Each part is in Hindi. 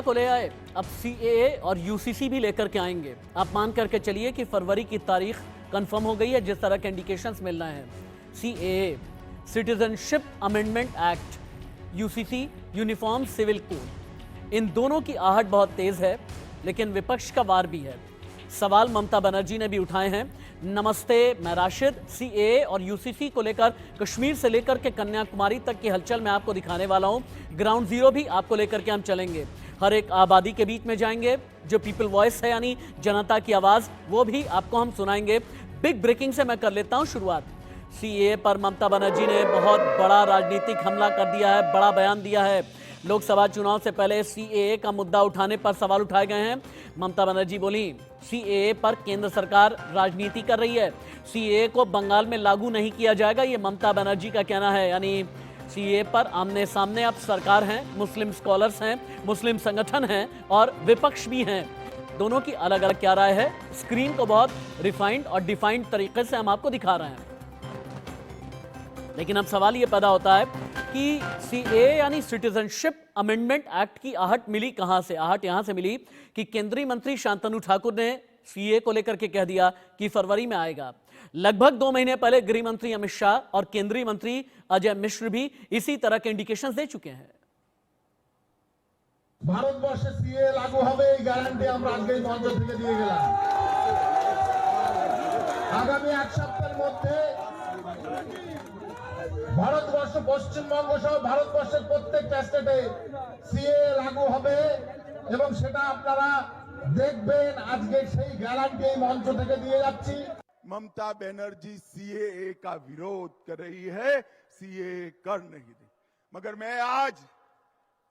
को ले आए, अब सीएए और यूसीसी भी लेकर के आएंगे। आप मान करके चलिए कि फरवरी की तारीख कंफर्म हो गई है जिस तरह के इंडिकेशंस मिल रहे हैं। CAA, citizenship amendment act, UCC, uniform civil code, इन दोनों की आहट बहुत तेज है, लेकिन विपक्ष का वार भी है। सवाल ममता बनर्जी ने भी उठाए हैं। नमस्ते, मैं राशिद। सीएए और यूसीसी को लेकर कश्मीर से लेकर के कन्याकुमारी तक की हलचल मैं आपको दिखाने वाला हूं। ग्राउंड जीरो भी आपको लेकर के हम चलेंगे, हर एक आबादी के बीच में जाएंगे। जो पीपल वॉइस है यानी जनता की आवाज, वो भी आपको हम सुनाएंगे। बिग ब्रेकिंग से मैं कर लेता हूं शुरुआत। सीएए पर ममता बनर्जी ने बहुत बड़ा राजनीतिक हमला कर दिया है, बड़ा बयान दिया है। लोकसभा चुनाव से पहले सीएए का मुद्दा उठाने पर सवाल उठाए गए हैं। ममता बनर्जी बोली, सीएए पर केंद्र सरकार राजनीति कर रही है, सीएए को बंगाल में लागू नहीं किया जाएगा, ये ममता बनर्जी का कहना है। यानी सीएए पर आमने सामने अब सरकार है, मुस्लिम स्कॉलर्स हैं, मुस्लिम संगठन हैं और विपक्ष भी हैं। दोनों की अलग अलग क्या राय है, स्क्रीन को बहुत रिफाइंड और डिफाइंड तरीके से हम आपको दिखा रहे हैं। लेकिन अब सवाल यह पैदा होता है कि सीएए यानी सिटीजनशिप अमेंडमेंट एक्ट की आहट मिली कहां से। आहट यहां से मिली कि केंद्रीय मंत्री शांतनु ठाकुर ने सीएए को लेकर के कह दिया कि फरवरी में आएगा। लगभग 2 महीने पहले गृह मंत्री अमित शाह और केंद्रीय मंत्री अजय मिश्र भी इसी तरह के इंडिकेशंस दे चुके हैं। ভারতবর্ষে সিএ লাগু হবে এই গ্যারান্টি আমরা আজকে এই মঞ্চ থেকে দিয়ে গেলাম। আগামী এক সপ্তাহের মধ্যে ভারতবর্ষ, পশ্চিমবঙ্গ সহ ভারতবর্ষের প্রত্যেকটা স্টেটে সিএ লাগু হবে এবং সেটা আপনারা দেখবেন। আজকে সেই গ্যারান্টি এই মঞ্চ থেকে দিয়ে যাচ্ছি। ममता बनर्जी सीएए का विरोध कर रही है, सीएए कर नहीं रही, मगर मैं आज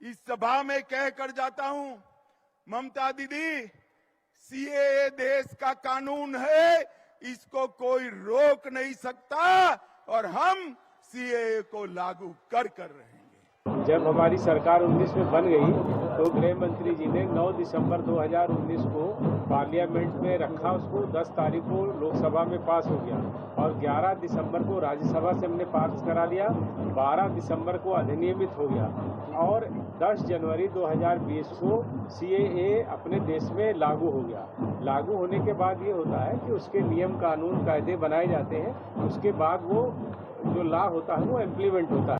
इस सभा में कहकर जाता हूं, ममता दीदी, सीएए देश का कानून है, इसको कोई रोक नहीं सकता और हम सीएए को लागू कर रहेंगे। जब हमारी सरकार 19 में बन गई तो गृह मंत्री जी ने 9 दिसंबर 2019 को पार्लियामेंट में रखा, उसको 10 तारीख को लोकसभा में पास हो गया और 11 दिसंबर को राज्यसभा से हमने पास करा लिया, 12 दिसंबर को अधिनियमित हो गया और 10 जनवरी 2020 को सीएए अपने देश में लागू हो गया। लागू होने के बाद ये होता है कि उसके नियम कानून कायदे बनाए जाते हैं, उसके बाद वो जो लॉ होता है वो इम्प्लीमेंट होता है।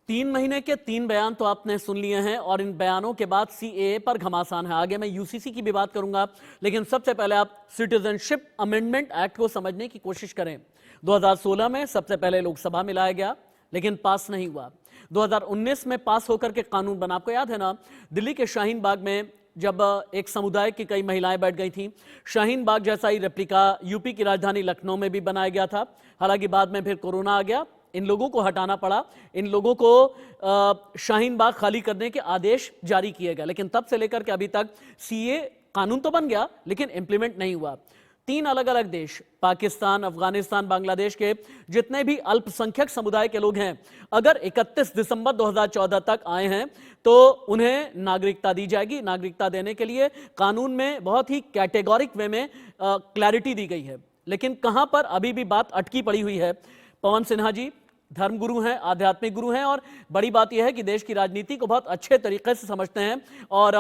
3 महीने के 3 बयान तो आपने सुन लिए हैं और इन बयानों के बाद सीएए पर घमासान है। आगे मैं यूसीसी की भी बात करूंगा, लेकिन सबसे पहले आप सिटीजनशिप अमेंडमेंट एक्ट को समझने की कोशिश करें। 2016 में सबसे पहले लोकसभा में लाया गया, लेकिन पास नहीं हुआ। 2019 में पास होकर के कानून बना। आपको याद है ना, दिल्ली के शाहीन बाग में जब एक समुदाय की कई महिलाएं बैठ गई थीं, शाहीन बाग जैसा ही रेप्लिका यूपी की राजधानी लखनऊ में भी बनाया गया था। हालांकि बाद में फिर कोरोना आ गया, इन लोगों को हटाना पड़ा, इन लोगों को शाहीन बाग खाली करने के आदेश जारी किए गए। लेकिन तब से लेकर के अभी तक सीए कानून तो बन गया लेकिन इंप्लीमेंट नहीं हुआ। 3 अलग अलग देश, पाकिस्तान, अफगानिस्तान, बांग्लादेश के जितने भी अल्पसंख्यक समुदाय के लोग हैं, अगर 31 दिसंबर 2014 तक आए हैं तो उन्हें नागरिकता दी जाएगी। नागरिकता देने के लिए कानून में बहुत ही कैटेगोरिक वे में क्लैरिटी दी गई है। लेकिन कहां पर अभी भी बात अटकी पड़ी हुई है। पवन सिन्हा जी धर्मगुरु हैं, आध्यात्मिक गुरु हैं और बड़ी बात यह है कि देश की राजनीति को बहुत अच्छे तरीके से समझते हैं और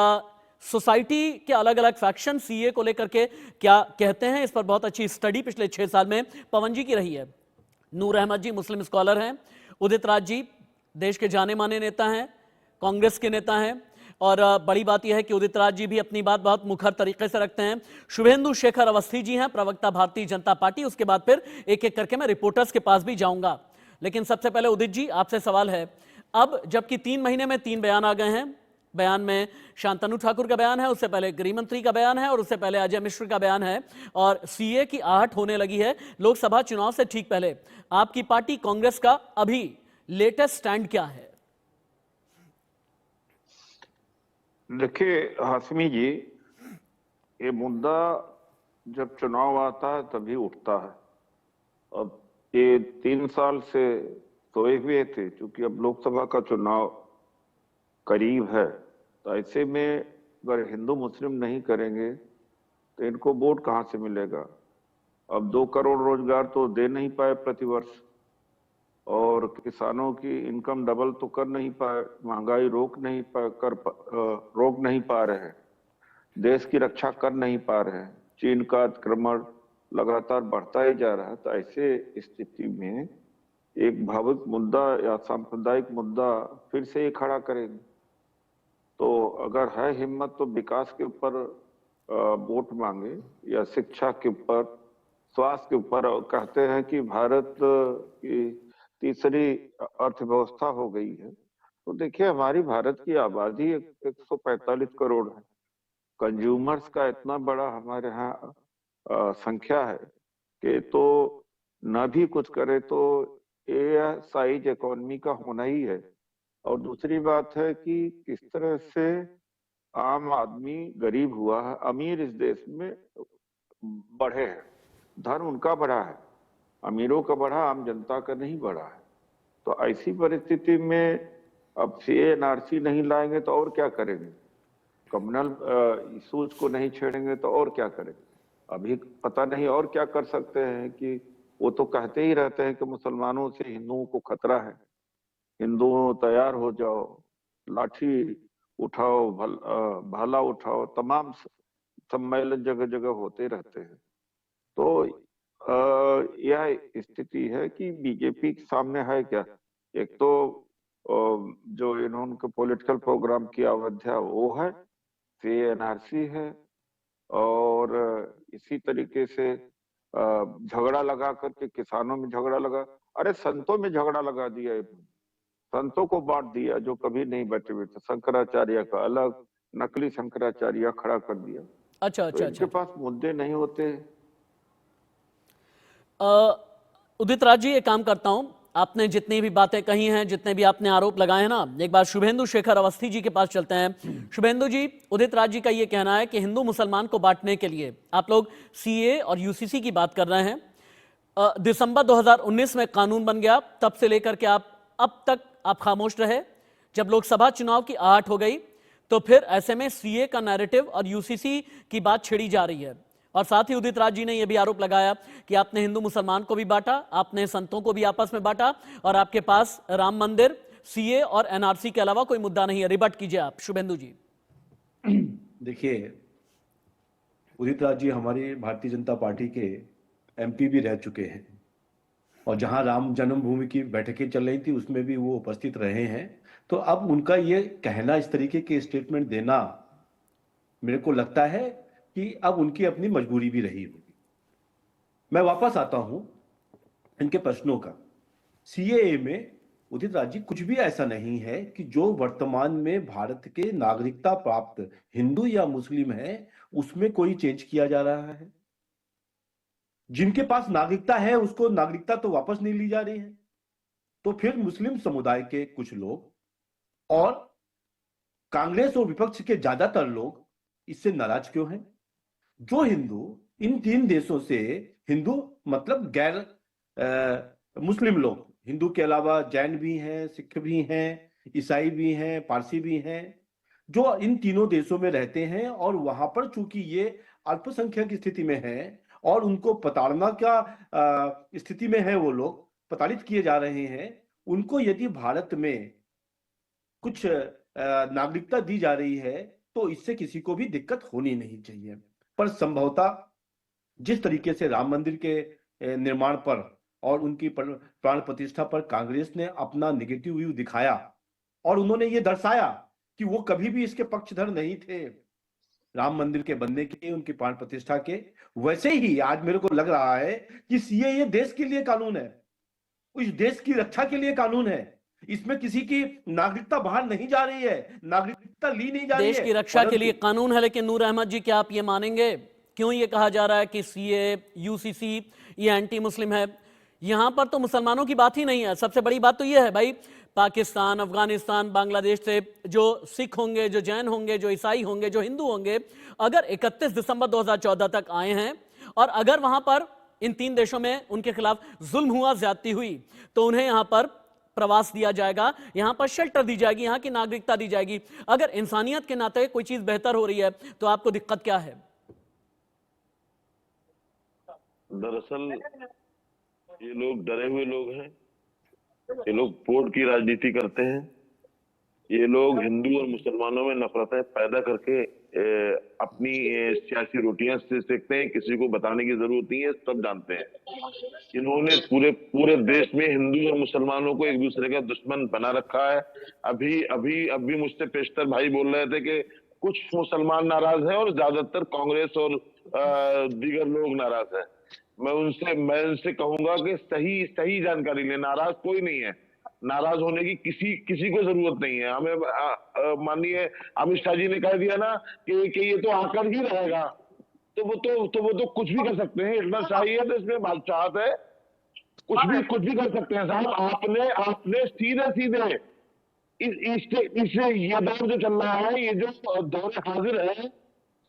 सोसाइटी के अलग अलग फैक्शन सीए को लेकर के क्या कहते हैं, इस पर बहुत अच्छी स्टडी पिछले 6 साल में पवन जी की रही है। नूर अहमद जी मुस्लिम स्कॉलर हैं, उदित राज जी देश के जाने माने नेता हैं, कांग्रेस के नेता हैं और बड़ी बात यह है कि उदित राज जी भी अपनी बात बहुत मुखर तरीके से रखते हैं। शुभेंदु शेखर अवस्थी जी हैं, प्रवक्ता भारतीय जनता पार्टी। उसके बाद फिर एक एक करके मैं रिपोर्टर्स के पास भी जाऊंगा, लेकिन सबसे पहले उदित जी आपसे सवाल है, अब जबकि 3 महीने में 3 बयान आ गए हैं, बयान में शांतनु ठाकुर का बयान है, उससे पहले गृह मंत्री का बयान है और उससे पहले अजय मिश्र का बयान है और सीए की आहट होने लगी है लोकसभा चुनाव से ठीक पहले। आपकी पार्टी कांग्रेस का अभी लेटेस्ट स्टैंड क्या है? देखिए हाशमी जी, ये मुद्दा जब चुनाव आता है तभी उठता है। अब ये 3 साल से सोए हुए थे, क्योंकि अब लोकसभा का चुनाव करीब है, तो ऐसे में अगर हिंदू मुस्लिम नहीं करेंगे तो इनको वोट कहाँ से मिलेगा। अब 2 करोड़ रोजगार तो दे नहीं पाए प्रतिवर्ष, और किसानों की इनकम डबल तो कर नहीं पाए, महंगाई रोक नहीं पा रहे हैं, देश की रक्षा कर नहीं पा रहे हैं, चीन का आक्रमण लगातार बढ़ता ही जा रहा है। तो ऐसे स्थिति में एक भावुक मुद्दा या सांप्रदायिक मुद्दा फिर से ही खड़ा करेंगे। तो अगर है हिम्मत तो विकास के ऊपर वोट मांगे या शिक्षा के ऊपर, स्वास्थ्य के ऊपर। और कहते हैं कि भारत की तीसरी अर्थव्यवस्था हो गई है। तो देखिए, हमारी भारत की आबादी 145 करोड़ है, कंज्यूमर्स का इतना बड़ा हमारे यहाँ संख्या है कि तो न भी कुछ करे तो ये साइज इकोनॉमी का होना ही है। और दूसरी बात है कि किस तरह से आम आदमी गरीब हुआ है, अमीर इस देश में बढ़े हैं, धन उनका बढ़ा है, अमीरों का बढ़ा, आम जनता का नहीं बढ़ा है। तो ऐसी परिस्थिति में अब सीए एनआरसी नहीं लाएंगे तो और क्या करेंगे, कम्युनल इशूज को नहीं छेड़ेंगे तो और क्या करेंगे। अभी पता नहीं और क्या कर सकते हैं कि वो तो कहते ही रहते हैं कि मुसलमानों से हिंदुओं को खतरा है, हिंदुओं तैयार हो जाओ, लाठी उठाओ, भाला उठाओ, तमाम सम्मेलन जगह जगह होते रहते हैं। तो यह स्थिति है कि बीजेपी के सामने है क्या, एक तो जो इन्होंने पॉलिटिकल प्रोग्राम की अवधारणा वो है, सीए एनआरसी है, और इसी तरीके से झगड़ा लगा करके किसानों में झगड़ा लगा, अरे संतों में झगड़ा लगा दिया, संतों को बांट दिया जो कभी नहीं बैठे हुए थे, शंकराचार्य का अलग, नकली शंकराचार्य खड़ा कर दिया। अच्छा तो अच्छा इनके अच्छा। पास मुद्दे नहीं होते। उदित राज जी, एक काम करता हूं, आपने जितनी भी बातें कही हैं, जितने भी आपने आरोप लगाए हैं ना, एक बार शुभेंदु शेखर अवस्थी जी के पास चलते हैं। शुभेंदु जी, उदित राज जी का ये कहना है कि हिंदू मुसलमान को बांटने के लिए आप लोग सीए और यूसीसी की बात कर रहे हैं। दिसंबर 2019 में कानून बन गया, तब से लेकर के अब तक आप खामोश रहे। जब लोकसभा चुनाव की आहट हो गई तो फिर ऐसे में सीए का नैरेटिव और यूसीसी की बात छिड़ी जा रही है। और साथ ही उदित राज जी ने यह भी आरोप लगाया कि आपने हिंदू मुसलमान को भी बांटा, आपने संतों को भी आपस में बांटा, और आपके पास राम मंदिर, सीए और एनआरसी के अलावा कोई मुद्दा नहीं है। रिबट कीजिए आप शुभेंदु जी। देखिए, उदित राज जी हमारी भारतीय जनता पार्टी के एमपी भी रह चुके हैं, और जहां राम जन्मभूमि की बैठकें चल रही थी उसमें भी वो उपस्थित रहे हैं। तो अब उनका ये कहना, इस तरीके के स्टेटमेंट देना, मेरे को लगता है कि अब उनकी अपनी मजबूरी भी रही होगी। मैं वापस आता हूं इनके प्रश्नों का। सीएए में उदित राज जी कुछ भी ऐसा नहीं है कि जो वर्तमान में भारत के नागरिकता प्राप्त हिंदू या मुस्लिम है उसमें कोई चेंज किया जा रहा है। जिनके पास नागरिकता है उसको नागरिकता तो वापस नहीं ली जा रही है। तो फिर मुस्लिम समुदाय के कुछ लोग और कांग्रेस और विपक्ष के ज्यादातर लोग इससे नाराज क्यों हैं? जो हिंदू इन 3 देशों से, हिंदू मतलब गैर मुस्लिम लोग, हिंदू के अलावा जैन भी हैं, सिख भी हैं, ईसाई भी हैं, पारसी भी हैं, जो इन तीनों देशों में रहते हैं, और वहां पर चूंकि ये अल्पसंख्यक की स्थिति में हैं और उनको प्रताड़ना का स्थिति में है, वो लोग प्रताड़ित किए जा रहे हैं, उनको यदि भारत में कुछ नागरिकता दी जा रही है तो इससे किसी को भी दिक्कत होनी नहीं चाहिए। पर संभवतः जिस तरीके से राम मंदिर के निर्माण पर और उनकी प्राण प्रतिष्ठा पर कांग्रेस ने अपना नेगेटिव व्यू दिखाया और उन्होंने ये दर्शाया कि वो कभी भी इसके पक्षधर नहीं थे राम मंदिर के बनने के, उनकी प्राण प्रतिष्ठा के, वैसे ही आज मेरे को लग रहा है कि सीएए देश के लिए कानून है, इस देश की रक्षा के लिए कानून है। इसमें किसी की नागरिकता बाहर नहीं जा रही है, नागरिकता ली नहीं जा रही है। देश की रक्षा के लिए कानून है, लेकिन नूर अहमद जी, क्या आप ये मानेंगे, क्यों ये कहा जा रहा है कि सीए यूसीसी ये एंटी मुस्लिम है? यहां पर तो मुसलमानों की बात ही नहीं है। सबसे बड़ी बात तो ये है भाई, पाकिस्तान, अफगानिस्तान, बांग्लादेश से जो सिख होंगे, जो जैन होंगे, जो ईसाई होंगे, जो हिंदू होंगे, अगर 31 दिसंबर 2014 तक आए हैं और अगर वहां पर इन 3 देशों में उनके खिलाफ जुल्म हुआ, ज्यादती हुई, तो उन्हें यहां पर प्रवास दिया जाएगा, यहां पर शेल्टर दी जाएगी, यहां की नागरिकता दी जाएगी। अगर इंसानियत के नाते कोई चीज बेहतर हो रही है तो आपको दिक्कत क्या है? दरअसल ये लोग डरे हुए लोग हैं ये लोग वोट की राजनीति करते हैं। ये लोग हिंदू और मुसलमानों में नफरतें पैदा करके अपनी सियासी रोटियां सेकते हैं। किसी को बताने की जरूरत नहीं है, सब जानते हैं। इन्होंने पूरे पूरे देश में हिंदू और मुसलमानों को एक दूसरे का दुश्मन बना रखा है। अभी मुझसे पेशतर भाई बोल रहे थे कि कुछ मुसलमान नाराज हैं और ज्यादातर कांग्रेस और दीगर लोग नाराज हैं। मैं उनसे कहूंगा कि सही जानकारी ले। नाराज कोई नहीं है, नाराज होने की किसी को जरूरत नहीं है। हमें माननीय अमित शाह जी ने कह दिया ना कि ये तो आकर ही रहेगा, तो वो तो कुछ भी कर सकते हैं। इतना शाही है तो इसमें बादशाहत है, कुछ भी कर सकते हैं साहब। आपने सीधे इससे ये दौर जो चल रहा है, ये जो दौर हाजिर है,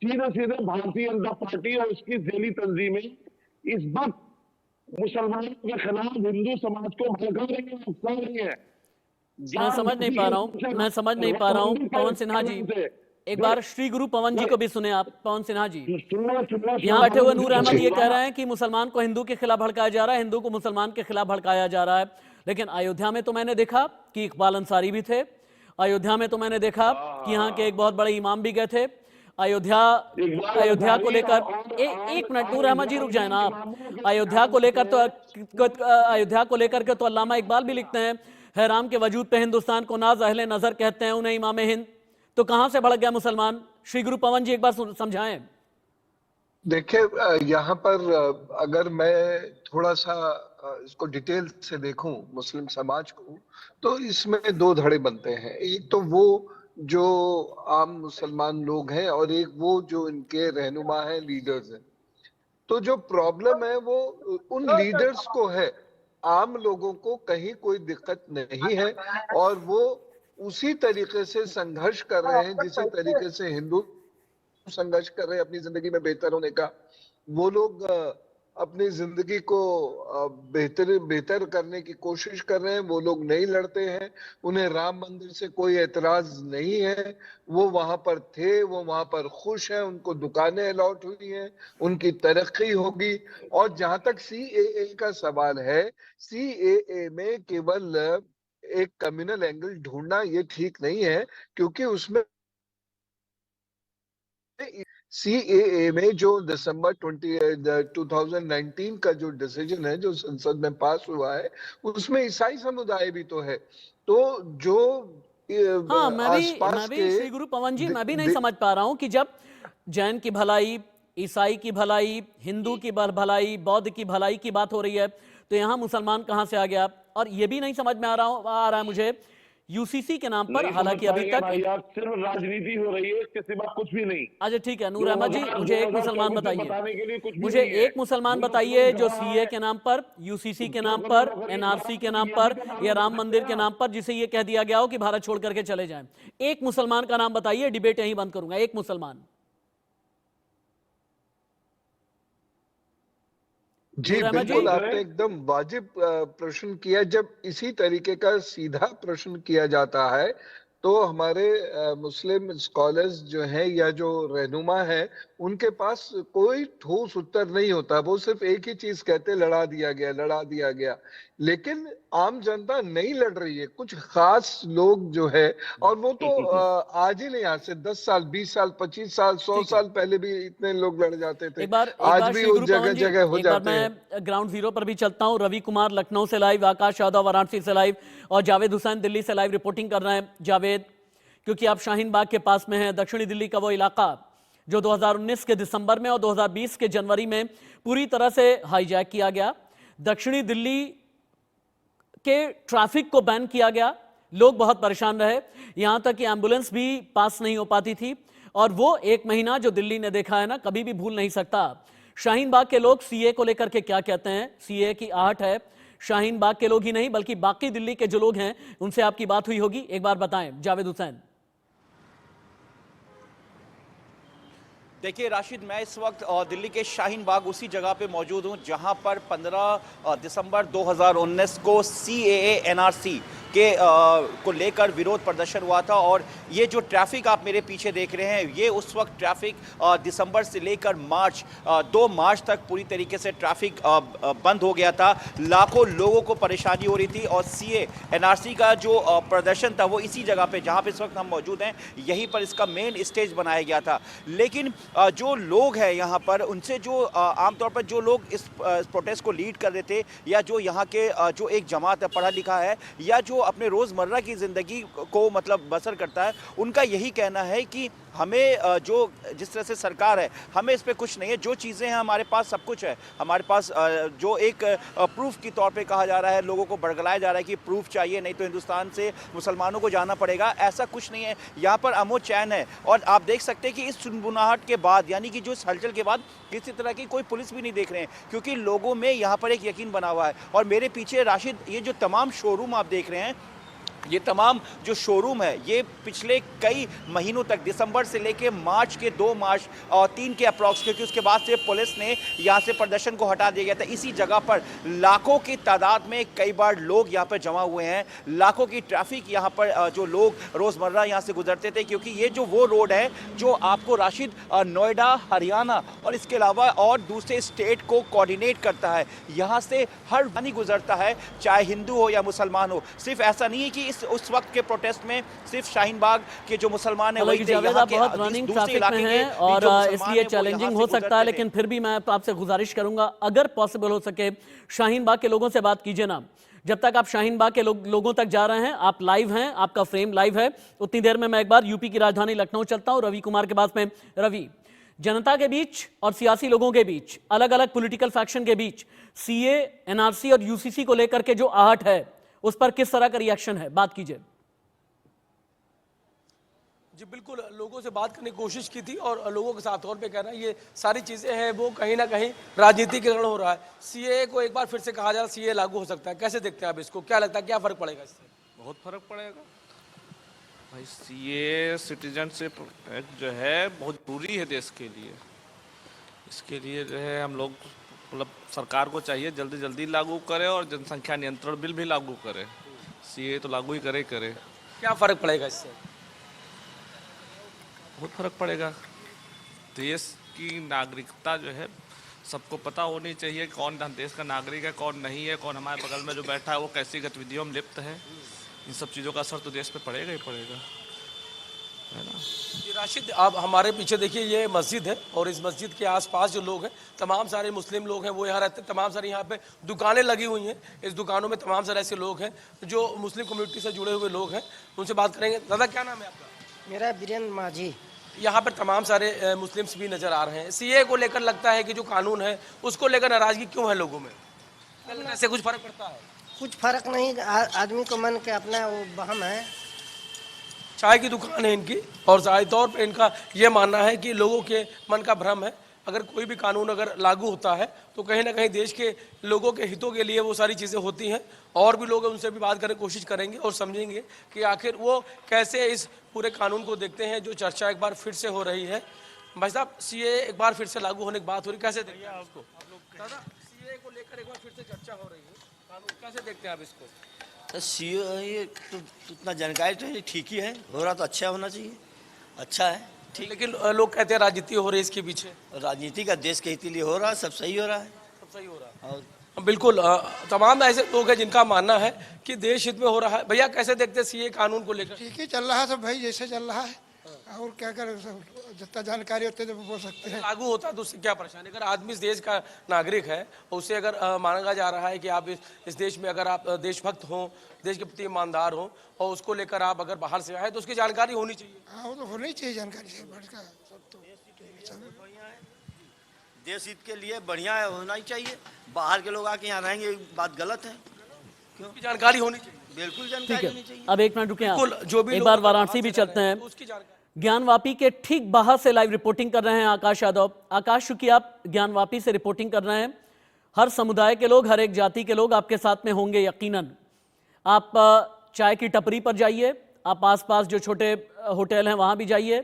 सीधे भारतीय जनता पार्टी और उसकी झेली तंजीमें इस वक्त मुसलमानों के खिलाफ हिंदू समाज को भड़का रही है, उकसा रही है। मैं समझ नहीं पा रहा हूं पवन सिन्हा जी, एक बार श्री गुरु पवन जी को भी सुने आप। पवन सिन्हा जी, यहाँ बैठे हुए नूर अहमद ये कह रहे हैं कि मुसलमान को हिंदू के खिलाफ भड़काया जा रहा है, हिंदू को मुसलमान के खिलाफ भड़काया जा रहा है। लेकिन अयोध्या में तो मैंने देखा कि इकबाल अंसारी भी थे। अयोध्या में तो मैंने देखा कि यहाँ के एक बहुत बड़े इमाम भी गए थे। अयोध्या को लेकर एक मिनट नूर अहमद जी रुक जाए ना आप। अयोध्या को लेकर के तो अल्लामा इकबाल भी लिखते हैं, है राम के वजूद पे हिंदुस्तान को नाज, अहले नजर कहते हैं उन्हें इमाम हिंद। तो कहां से भड़क गया मुसलमान? श्री गुरु पवन जी एक बार समझाएं। देखिए, यहाँ पर अगर मैं थोड़ा सा इसको डिटेल से देखूं मुस्लिम समाज को, तो इसमें दो धड़े बनते हैं। एक तो वो जो आम मुसलमान लोग हैं और एक वो जो इनके रहनुमा हैं, लीडर्स हैं। तो जो प्रॉब्लम है वो उन लीडर्स को है, आम लोगों को कहीं कोई दिक्कत नहीं है और वो उसी तरीके से संघर्ष कर रहे हैं जिसी तरीके से हिंदू संघर्ष कर रहे हैं अपनी जिंदगी में बेहतर होने का। वो लोग अपनी जिंदगी को बेहतर करने की कोशिश कर रहे हैं। वो लोग नहीं लड़ते हैं, उन्हें राम मंदिर से कोई एतराज नहीं है। वो वहां पर थे, वो वहां पर खुश हैं, उनको दुकानें अलॉट हुई हैं, उनकी तरक्की होगी। और जहां तक सीएए का सवाल है, सीएए में केवल एक कम्युनल एंगल ढूंढना ये ठीक नहीं है, क्योंकि उसमें सीएए में जो दिसंबर 2019 का जो डिसीजन है, जो संसद में पास हुआ है, उसमें ईसाई समुदाय भी तो है। तो जो हाँ, मैं भी श्री गुरु पवन जी, मैं भी नहीं समझ पा रहा हूं कि जब जैन की भलाई, ईसाई की भलाई, हिंदू की भलाई, बौद्ध की भलाई की बात हो रही है, तो यहाँ मुसलमान कहां से आ गया? और ये भी नहीं समझ में आ रहा है मुझे यूसीसी के नाम पर, हालांकि अभी तक सिर्फ राजनीति हो रही है, इसके सिवा कुछ भी नहीं। अच्छा ठीक है नूर अहमद जी, मुझे एक मुसलमान बताइए, जो सीए के नाम पर, यूसीसी के नाम पर, एनआरसी के नाम पर या राम मंदिर के नाम पर जिसे ये कह दिया गया हो कि भारत छोड़ करके चले जाएं, एक मुसलमान का नाम बताइए। डिबेट यहीं बंद करूंगा। एक मुसलमान। जी बिल्कुल, आपने एकदम वाजिब प्रश्न किया। जब इसी तरीके का सीधा प्रश्न किया जाता है तो हमारे मुस्लिम स्कॉलर्स जो हैं या जो रहनुमा हैं, उनके पास कोई ठोस उत्तर नहीं होता। वो सिर्फ एक ही चीज कहते, लड़ा दिया गया। लेकिन आम जनता नहीं लड़ रही है, कुछ खास लोग जो है, और वो तो आज ही नहीं, आज से 10 साल, 20 साल, 25 साल, 100 साल पहले भी इतने लोग लड़ जाते थे। आज भी वो जगह हो जाते हैं। मैं ग्राउंड जीरो पर भी चलता हूँ। रवि कुमार लखनऊ से लाइव, आकाश यादव वाराणसी से लाइव और जावेद हुसैन दिल्ली से लाइव रिपोर्टिंग कर रहे हैं। जावेद, क्योंकि आप शाहीन बाग के पास में हैं, दक्षिणी दिल्ली का वो इलाका जो 2019 के दिसंबर में और 2020 के जनवरी में पूरी तरह से हाईजैक किया गया। दक्षिणी दिल्ली के ट्रैफिक को बैन किया गया, लोग बहुत परेशान रहे, यहां तक कि एम्बुलेंस भी पास नहीं हो पाती थी। और वो एक महीना जो दिल्ली ने देखा है ना, कभी भी भूल नहीं सकता। शाहीन बाग के लोग सीए को लेकर के क्या कहते हैं? सीए की आहट है। शाहीन बाग के लोग ही नहीं बल्कि बाकी दिल्ली के जो लोग हैं उनसे आपकी बात हुई होगी, एक बार बताएं जावेद हुसैन। देखिए राशिद, मैं इस वक्त दिल्ली के शाहीन बाग उसी जगह पे मौजूद हूं जहां पर 15 दिसंबर 2019 को सीएए एनआरसी को लेकर विरोध प्रदर्शन हुआ था। और ये जो ट्रैफिक आप मेरे पीछे देख रहे हैं, ये उस वक्त ट्रैफिक दिसंबर से लेकर मार्च 2 मार्च तक पूरी तरीके से ट्रैफिक बंद हो गया था। लाखों लोगों को परेशानी हो रही थी और सीए एनआरसी का जो प्रदर्शन था वो इसी जगह पे जहां पे इस वक्त हम मौजूद हैं, यहीं पर इसका मेन स्टेज बनाया गया था। लेकिन जो लोग हैं यहाँ पर, उनसे जो आमतौर पर जो लोग इस प्रोटेस्ट को लीड कर रहे थे, या जो यहाँ के जो एक जमात है, पढ़ा लिखा है, या जो अपने रोज़मर्रा की ज़िंदगी को मतलब बसर करता है, उनका यही कहना है कि हमें जो जिस तरह से सरकार है, हमें इस पे कुछ नहीं है। जो चीज़ें हैं हमारे पास सब कुछ है। हमारे पास जो एक प्रूफ के तौर पे कहा जा रहा है, लोगों को बरगलाया जा रहा है कि प्रूफ चाहिए, नहीं तो हिंदुस्तान से मुसलमानों को जाना पड़ेगा, ऐसा कुछ नहीं है। यहाँ पर अमन चैन है। और आप देख सकते हैं कि इस सुनबुनाहट के बाद, यानी कि जो इस हलचल के बाद, किसी तरह की कोई पुलिस भी नहीं देख रहे हैं, क्योंकि लोगों में यहाँ पर एक यकीन बना हुआ है। और मेरे पीछे राशिद, ये जो तमाम शोरूम आप देख रहे हैं, ये तमाम जो शोरूम है, ये पिछले कई महीनों तक, दिसंबर से लेके मार्च के 2 मार्च और 3 के अप्रॉक्स, क्योंकि उसके बाद से पुलिस ने यहाँ से प्रदर्शन को हटा दिया गया था। इसी जगह पर लाखों की तादाद में कई बार लोग यहाँ पर जमा हुए हैं। लाखों की ट्रैफिक यहाँ पर जो लोग रोज़मर्रा यहाँ से गुजरते थे, क्योंकि ये जो वो रोड है जो आपको राशिद नोएडा, हरियाणा और इसके अलावा और दूसरे स्टेट को कोऑर्डिनेट करता है। यहाँ से हर पानी गुजरता है, चाहे हिंदू हो या मुसलमान हो। सिर्फ ऐसा नहीं है कि उस वक्त के प्रोटेस्ट में सिर्फ शाहीन बाग के जो मुसलमान हैं वही थे। जावेद, बहुत रनिंग ट्रैफिक में हैं और इसलिए चैलेंजिंग हो सकता है, लेकिन फिर भी मैं आपसे गुजारिश करूंगा, अगर पॉसिबल हो सके शाहीन बाग के लोगों से बात कीजिए ना। जब तक आप शाहीन बाग के लोगों तक जा रहे हैं, आप लाइव हैं, आपका फ्रेम लाइव है, उतनी देर में मैं एक बार यूपी की राजधानी लखनऊ चलता हूं रवि कुमार के पास में। रवि, जनता के बीच और सियासी लोगों के बीच, अलग अलग पॉलिटिकल फैक्शन के बीच सीए, एनआरसी और यूसीसी को लेकर के जो आहट है, उस पर किस तरह का रिएक्शन है, बात कीजिए। जी बिल्कुल, लोगों से बात करने की कोशिश की थी और लोगों के साथ तौर पे कहना है ये सारी चीज़ें हैं वो कहीं ना कहीं राजनीतिकरण हो रहा है। सीए को एक बार फिर से कहा जा रहा है सीए लागू हो सकता है, कैसे देखते हैं आप इसको? क्या लगता है क्या फ़र्क पड़ेगा इससे? बहुत फर्क पड़ेगा भाई। सीए सिटीजनशिप एक्ट जो है बहुत जरूरी है देश के लिए। इसके लिए जो है हम लोग मतलब सरकार को चाहिए जल्दी जल्दी लागू करे और जनसंख्या नियंत्रण बिल भी लागू करे। सीए तो लागू ही करे। क्या फ़र्क पड़ेगा इससे? बहुत फर्क पड़ेगा। देश की नागरिकता जो है सबको पता होनी चाहिए, कौन देश का नागरिक है, कौन नहीं है, कौन हमारे बगल में जो बैठा है वो कैसी गतिविधियों में लिप्त है। इन सब चीज़ों का असर तो देश पे पड़ेगा ही पड़ेगा, है ना। राशिद, आप हमारे पीछे देखिए, ये मस्जिद है और इस मस्जिद के आसपास जो लोग हैं, तमाम सारे मुस्लिम लोग हैं, वो यहाँ रहते हैं। तमाम सारी यहाँ पे दुकानें लगी हुई हैं। इस दुकानों में तमाम सारे ऐसे लोग हैं जो मुस्लिम कम्युनिटी से जुड़े हुए लोग हैं। उनसे बात करेंगे। दादा, क्या नाम है आपका? मेरा बीरेन माझी। यहाँ पर तमाम सारे मुस्लिम्स भी नज़र आ रहे हैं। सीए को लेकर लगता है कि जो कानून है उसको लेकर नाराज़गी क्यों है लोगों में? ऐसे कुछ फ़र्क पड़ता है? कुछ फ़र्क नहीं, आदमी को मन के अपना वो वहम है। चाय की दुकान है इनकी और ज़ाहिर तौर पर इनका ये मानना है कि लोगों के मन का भ्रम है। अगर कोई भी कानून अगर लागू होता है तो कहीं ना कहीं देश के लोगों के हितों के लिए वो सारी चीज़ें होती हैं। और भी लोग उनसे भी बात करने की कोशिश करेंगे और समझेंगे कि आखिर वो कैसे इस पूरे कानून को देखते हैं, जो चर्चा एक बार फिर से हो रही है। भाई साहब, सीए एक बार फिर से लागू होने की बात हो रही, कैसे देखते हैं उसको? दादा, सीए को लेकर एक बार फिर से चर्चा हो रही है, कानून कैसे देखते हैं आप इसको? तो सीए तो उतना जानकारी तो ठीक ही है, हो रहा तो अच्छा होना चाहिए, अच्छा है ठीक। लेकिन लोग कहते हैं राजनीति हो रही है इसके पीछे। राजनीति का देश के हित के लिए हो रहा है, सब सही हो रहा है, सब सही हो रहा है। बिल्कुल, तमाम ऐसे लोग हैं जिनका मानना है कि देश हित में हो रहा है। भैया, कैसे देखते हैं सीए कानून को लेकर? ठीक ही चल रहा है सब भाई, जैसे चल रहा है। और क्या करें, जितना जानकारी होते तो बोल सकते हैं। लागू होता है तो उससे क्या परेशानी? अगर आदमी इस देश का नागरिक है और उससे अगर माना जा रहा है कि आप इस देश में अगर आप देशभक्त हों, देश के प्रति ईमानदार हों और उसको लेकर आप अगर बाहर से आए तो उसकी जानकारी होनी चाहिए। हाँ, वो तो होनी चाहिए जानकारी से बढ़कर। देश हित के लिए बढ़िया है, होना ही चाहिए। बाहर के लोग आके यहाँ रहेंगे, बात गलत है। क्यों? जानकारी होनी चाहिए, बिल्कुल जानकारी होनी चाहिए। अब एक मिनट रुके आप, जो भी एक बार वाराणसी भी चलते हैं। ज्ञानवापी के ठीक बाहर से लाइव रिपोर्टिंग कर रहे हैं आकाश यादव। आकाश, चूंकि आप ज्ञानवापी से रिपोर्टिंग कर रहे हैं, हर समुदाय के लोग, हर एक जाति के लोग आपके साथ में होंगे यकीनन। आप चाय की टपरी पर जाइए, आप आसपास जो छोटे होटल हैं वहां भी जाइए,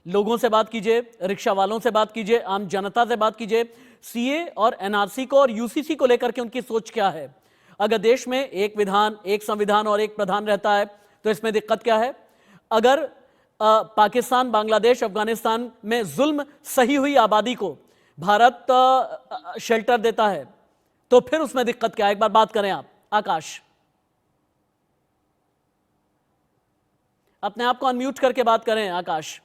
लोगों से बात कीजिए, रिक्शा वालों से बात कीजिए, आम जनता से बात कीजिए। सीए और एनआरसी को और यूसीसी को लेकर के उनकी सोच क्या है? अगर देश में एक विधान, एक संविधान और एक प्रधान रहता है तो इसमें दिक्कत क्या है? अगर पाकिस्तान, बांग्लादेश, अफगानिस्तान में जुल्म सही हुई आबादी को भारत शेल्टर देता है तो फिर उसमें दिक्कत क्या है? एक बार बात करें आप, आकाश, अपने आप को अनम्यूट करके बात करें। आकाश,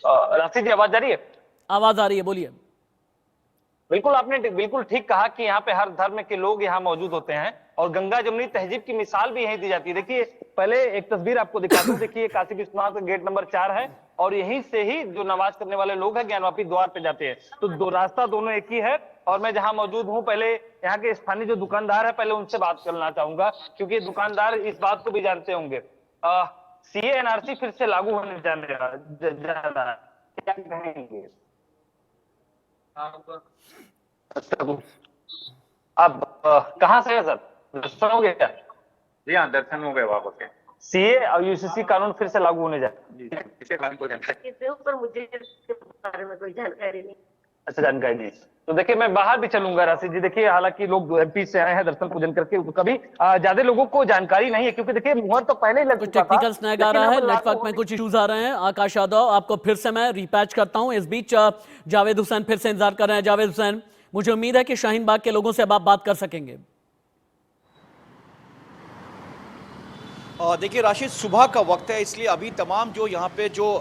राशिद जी, आवाज आ रही है? आवाज आ रही है, बोलिए। बिल्कुल, आपने बिल्कुल ठीक कहा कि यहाँ पे हर धर्म के लोग यहाँ मौजूद होते हैं और गंगा जमुनी तहजीब की मिसाल भी यहीं दी जाती है। देखिए, पहले एक तस्वीर आपको दिखाता हूँ। देखिए, काशी विश्वनाथ का गेट नंबर 4 है और यहीं से ही जो नमाज करने वाले लोग हैं ज्ञानवापी द्वार पे जाते हैं। तो दो रास्ता दोनों एक ही है। और मैं जहां मौजूद हूं, पहले यहाँ के स्थानीय जो दुकानदार है, पहले उनसे बात करना चाहूंगा, क्योंकि दुकानदार इस बात को भी जानते होंगे। सीए एनआरसी फिर से लागू होने जा रहा है, क्या कहेंगे? अब कहाँ से है सर? दर्शन हो गया क्या? जी हाँ, दर्शन हो गए वापस के। सीए और यूसीसी कानून फिर से लागू होने जा रहा है। इसके ऊपर मुझे इसके बारे में कोई जानकारी नहीं। अच्छा, जानकारी नहीं। तो देखिए, मैं बाहर भी चलूंगा राशि जी। देखिए, हालांकि लोग एमपी से आए हैं दर्शन पूजन करके, कभी ज्यादा लोगों को जानकारी नहीं है, क्योंकि देखिए मुहूर्त तो पहले ही लग चुका था। टेक्निकल स्नैग आ रहा है, नेटवर्क में कुछ इश्यूज आ रहे हैं। आकाश यादव, आपको फिर से मैं रिपैच करता हूं। इस बीच जावेद हुसैन फिर से इंतजार कर रहे हैं। जावेद हुसैन, मुझे उम्मीद है कि शाहीन बाग के लोगों से अब आप बात कर सकेंगे। देखिए राशिद, सुबह का वक्त है, इसलिए अभी तमाम जो यहाँ पे जो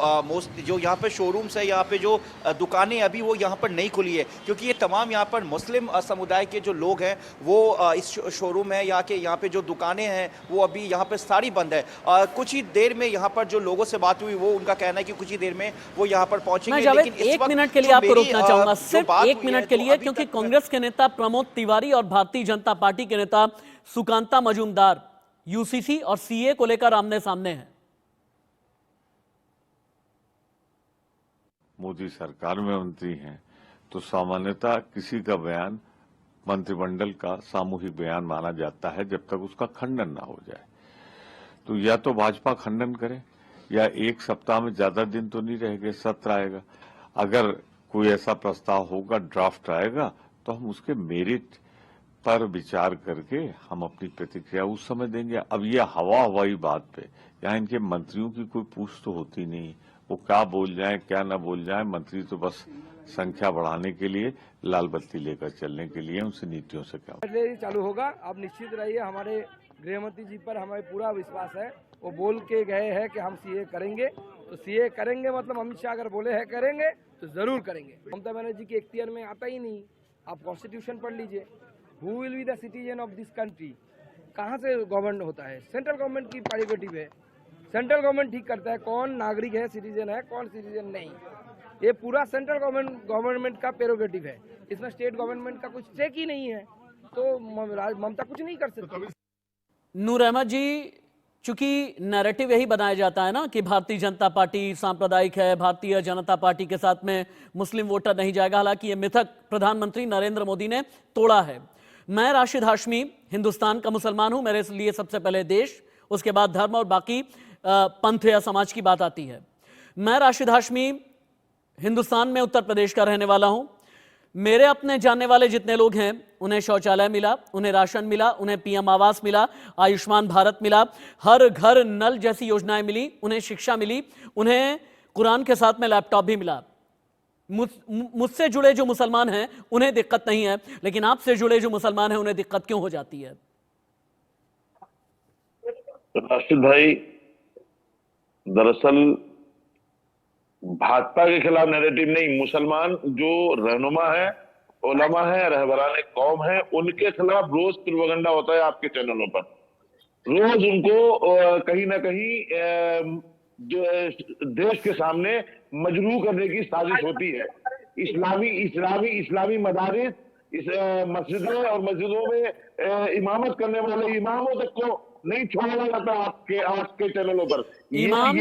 यहाँ पे शोरूम्स है, यहाँ पे जो दुकानें अभी वो यहाँ पर नहीं खुली है, क्योंकि ये तमाम यहाँ पर मुस्लिम समुदाय के जो लोग हैं वो इस शोरूम है, यहाँ पे जो दुकानें हैं वो अभी यहाँ पे सारी बंद है। कुछ ही देर में यहाँ पर जो लोगों से बात हुई, वो उनका कहना है कि कुछ ही देर में वो यहाँ पर पहुंचेंगे। लेकिन एक मिनट के लिए आपको रोकना चाहूंगा, सिर्फ एक मिनट के लिए, क्योंकि कांग्रेस के नेता प्रमोद तिवारी और भारतीय जनता पार्टी के नेता सुकांता मजूमदार यूसीसी और सीए को लेकर आमने सामने हैं। मोदी सरकार में मंत्री हैं तो सामान्यतः किसी का बयान मंत्रिमंडल का सामूहिक बयान माना जाता है जब तक उसका खंडन ना हो जाए। तो या तो भाजपा खंडन करे या एक सप्ताह में ज्यादा दिन तो नहीं रहेंगे, सत्र आएगा। अगर कोई ऐसा प्रस्ताव होगा, ड्राफ्ट आएगा, तो हम उसके मेरिट पर विचार करके हम अपनी प्रतिक्रिया उस समय देंगे। अब ये हवाई बात पे यहाँ इनके मंत्रियों की कोई पूछ तो होती नहीं, वो क्या बोल जाए क्या ना बोल जाए। मंत्री तो बस संख्या बढ़ाने के लिए, लाल बत्ती लेकर चलने के लिए, उनसे नीतियों से क्या चालू होगा। आप निश्चित रहिए, हमारे गृहमंत्री जी पर हमें पूरा विश्वास है। वो बोल के गए हैं कि हम सीए करेंगे, तो सीए करेंगे मतलब अमित शाह अगर बोले हैं करेंगे तो जरूर करेंगे। ममता बनर्जी के इख्तियार में आता ही नहीं। आप कॉन्स्टिट्यूशन पढ़ लीजिए, who will be the citizen of this country. कहाँ से गवर्नमेंट होता है? सेंट्रल गवर्नमेंट की प्रेरोगेटिव है। सेंट्रल गवर्नमेंट ठीक करता है कौन नागरिक है, सिटीजन है, कौन सिटीजन नहीं। ये पूरा सेंट्रल गवर्नमेंट का प्रेरोगेटिव है। इसमें स्टेट गवर्नमेंट का कुछ स्टेक ही नहीं है, तो ममता कुछ नहीं कर सकती। नूर अहमद जी, चूंकि नैरेटिव यही बनाया जाता है ना कि भारतीय जनता पार्टी सांप्रदायिक है, भारतीय जनता पार्टी के साथ में मुस्लिम वोटर नहीं जाएगा। हालांकि ये मिथक प्रधानमंत्री नरेंद्र मोदी ने तोड़ा है। मैं राशिद हाशमी हिंदुस्तान का मुसलमान हूं। मेरे लिए सबसे पहले देश, उसके बाद धर्म और बाकी पंथ या समाज की बात आती है। मैं राशिद हाशमी हिंदुस्तान में उत्तर प्रदेश का रहने वाला हूं। मेरे अपने जानने वाले जितने लोग हैं, उन्हें शौचालय मिला, उन्हें राशन मिला, उन्हें पीएम आवास मिला, आयुष्मान भारत मिला, हर घर नल जैसी योजनाएं मिली, उन्हें शिक्षा मिली, उन्हें कुरान के साथ में लैपटॉप भी मिला। मुझसे जुड़े जो मुसलमान हैं उन्हें दिक्कत नहीं है, लेकिन आपसे जुड़े जो मुसलमान हैं उन्हें दिक्कत क्यों हो जाती है? राशिद भाई, दरअसल भाजपा के खिलाफ नैरेटिव नहीं, मुसलमान जो रहनुमा है, उलमा है, रहबरान कौम है, उनके खिलाफ रोज प्रोपेगेंडा होता है आपके चैनलों पर। रोज उनको कहीं ना कहीं जो देश के सामने मजबूर करने की साजिश होती है। इस्लामी मदारिस, इस मस्जिदों और मस्जिदों में इमामत करने वाले इमामों तक को नहीं छोड़ा जाता आपके चैनलों पर। इमाम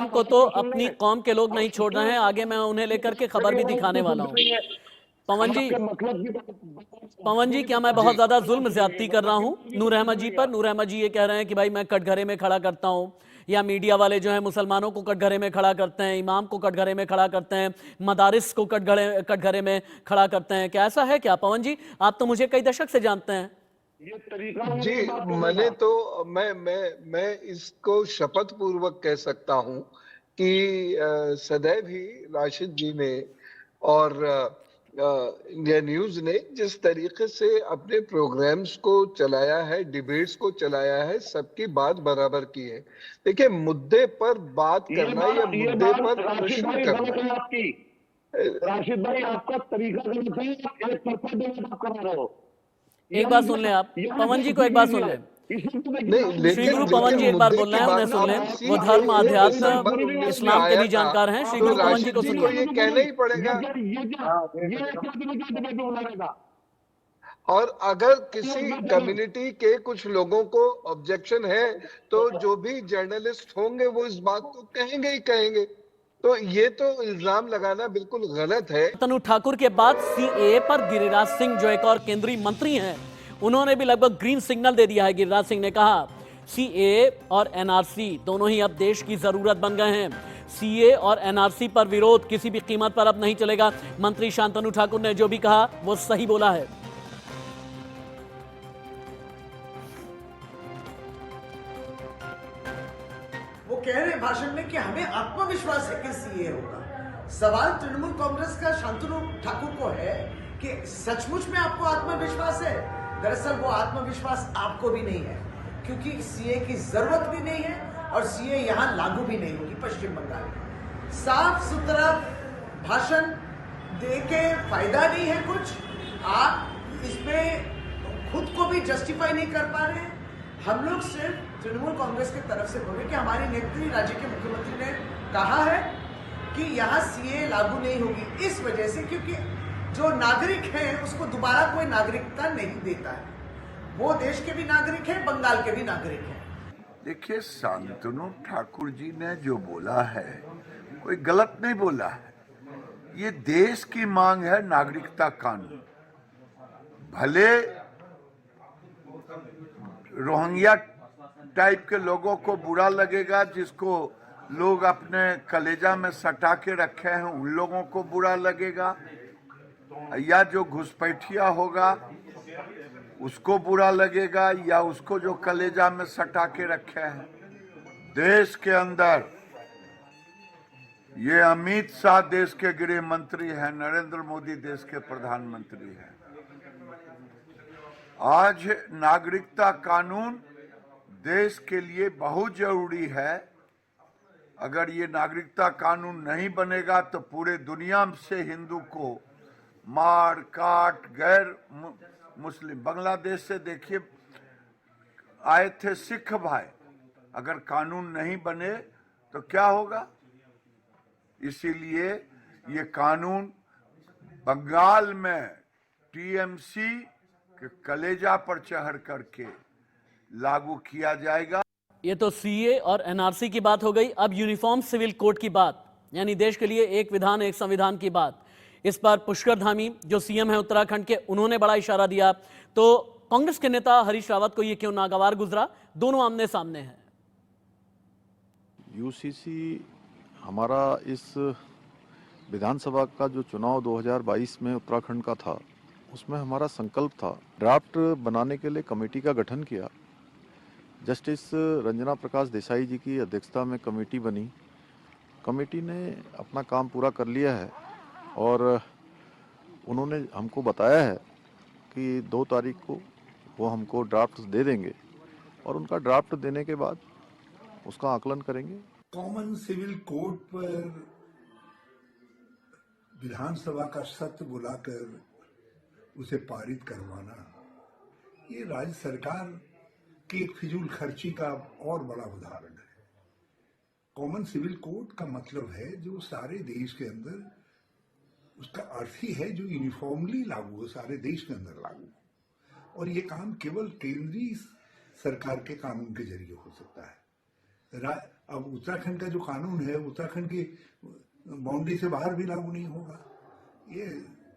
को तो अपनी कौम के लोग नहीं छोड़ रहे हैं। आगे मैं उन्हें लेकर के खबर भी दिखाने वाला हूँ। पवन जी, क्या मैं बहुत ज्यादा जुल्म ज्यादती कर रहा हूँ नूर अहमद जी पर? नूर अहमद जी ये कह रहे हैं कि भाई मैं कटघरे में खड़ा करता हूँ, या मीडिया वाले जो है मुसलमानों को कटघरे में खड़ा करते हैं, इमाम को कटघरे में खड़ा करते हैं, मदारिस को कटघरे में खड़ा करते हैं। क्या ऐसा है क्या पवन जी? आप तो मुझे कई दशक से जानते हैं। ये तरीका जी, मैंने तो मैं इसको शपथ पूर्वक कह सकता हूं कि सदैव ही राशिद जी ने और इंडिया न्यूज ने जिस तरीके से अपने प्रोग्राम्स को चलाया है, डिबेट्स को चलाया है, सबकी बात बराबर की है। देखिए, मुद्दे पर बात करना या मुद्दे पर प्रश्न करना। राशिद भाई, आपका तरीका गलत है, एक तरफा डिबेट आप करा रहे हो। एक बात सुन लें आप, पवन जी को एक बात सुन लें। श्री गुरु पवन जी एक बार बोल रहे हैं, उन्हें सुन लें। वो धर्म, अध्यात्म, इस्लाम के भी जानकार हैं। श्री गुरु पवन जी को सुनिए। ये कहना ही पड़ेगा। और अगर किसी कम्युनिटी के कुछ लोगों को ऑब्जेक्शन है तो जो भी जर्नलिस्ट होंगे वो इस बात को कहेंगे ही कहेंगे। तो ये तो इल्जाम लगाना बिल्कुल गलत है। तनु ठाकुर के बाद सीएए पर गिरिराज सिंह जो एक और केंद्रीय मंत्री हैं, उन्होंने भी लगभग ग्रीन सिग्नल दे दिया है। गिरिराज सिंह ने कहा सीएए और एनआरसी दोनों ही अब देश की जरूरत बन गए हैं। सीएए और एनआरसी पर विरोध किसी भी कीमत पर अब नहीं चलेगा। मंत्री शांतनु ठाकुर ने जो भी कहा वो सही बोला है। वो कह रहे भाषण में कि हमें आत्मविश्वास है कि सीए होगा। सवाल तृणमूल कांग्रेस का शांतनु ठाकुर को है कि सचमुच में आपको आत्मविश्वास है? दरअसल वो आत्मविश्वास आपको भी नहीं है, क्योंकि सीए की जरूरत भी नहीं है और सीए यहां लागू भी नहीं होगी पश्चिम बंगाल में। साफ सुथरा भाषण देके फायदा नहीं है कुछ। आप इसमें खुद को भी जस्टिफाई नहीं कर पा रहे हैं। हम लोग सिर्फ तृणमूल कांग्रेस की तरफ से बोले कि हमारी नेत्री राज्य के मुख्यमंत्री ने कहा है कि यहाँ सीए लागू नहीं होगी, इस वजह से क्योंकि जो नागरिक है उसको दोबारा कोई नागरिकता नहीं देता है। वो देश के भी नागरिक है, बंगाल के भी नागरिक है। देखिए, शांतनु ठाकुर जी ने जो बोला है कोई गलत नहीं बोला है। ये देश की मांग है नागरिकता कानून। भले रोहिंग्या टाइप के लोगों को बुरा लगेगा, जिसको लोग अपने कलेजा में सटा के रखे हैं उन लोगों को बुरा लगेगा, या जो घुसपैठिया होगा उसको बुरा लगेगा, या उसको जो कलेजा में सटा के रखे हैं। देश के अंदर ये अमित शाह देश के गृह मंत्री हैं, नरेंद्र मोदी देश के प्रधानमंत्री हैं। आज नागरिकता कानून देश के लिए बहुत जरूरी है। अगर ये नागरिकता कानून नहीं बनेगा तो पूरे दुनिया से हिंदू को मार काट, गैर मुस्लिम बांग्लादेश से देखिए आए थे सिख भाई, अगर कानून नहीं बने तो क्या होगा? इसीलिए ये कानून बंगाल में टीएमसी के कलेजा पर चढ़ करके लागू किया जाएगा। ये तो सीए और एनआरसी की बात हो गई। अब यूनिफॉर्म सिविल कोड की बात, यानी देश के लिए एक विधान एक संविधान की बात। इस पर पुष्कर धामी जो सीएम है उत्तराखंड के, उन्होंने बड़ा इशारा दिया। तो कांग्रेस के नेता हरीश रावत को ये क्यों नागवार गुजरा? दोनों आमने सामने हैं। यूसीसी हमारा इस विधानसभा का जो चुनाव 2022 में उत्तराखंड का था, उसमें हमारा संकल्प था ड्राफ्ट बनाने के लिए कमेटी का गठन किया। जस्टिस रंजना प्रकाश देसाई जी की अध्यक्षता में कमेटी बनी। कमेटी ने अपना काम पूरा कर लिया है और उन्होंने हमको बताया है कि 2 तारीख को वो हमको ड्राफ्ट दे देंगे और उनका ड्राफ्ट देने के बाद उसका आकलन करेंगे। कॉमन सिविल कोड पर विधानसभा का सत्र बुलाकर उसे पारित करवाना, ये राज्य सरकार की एक फिजूल खर्ची का और बड़ा उदाहरण है। कॉमन सिविल कोड का मतलब है जो सारे देश के अंदर, उसका अर्थ ही है जो यूनिफॉर्मली लागू हो, सारे देश के अंदर लागू हो। और ये काम केवल केंद्रीय सरकार के कानून के जरिए हो सकता है। अब उत्तराखंड का जो कानून है उत्तराखंड की बाउंड्री से बाहर भी लागू नहीं होगा। ये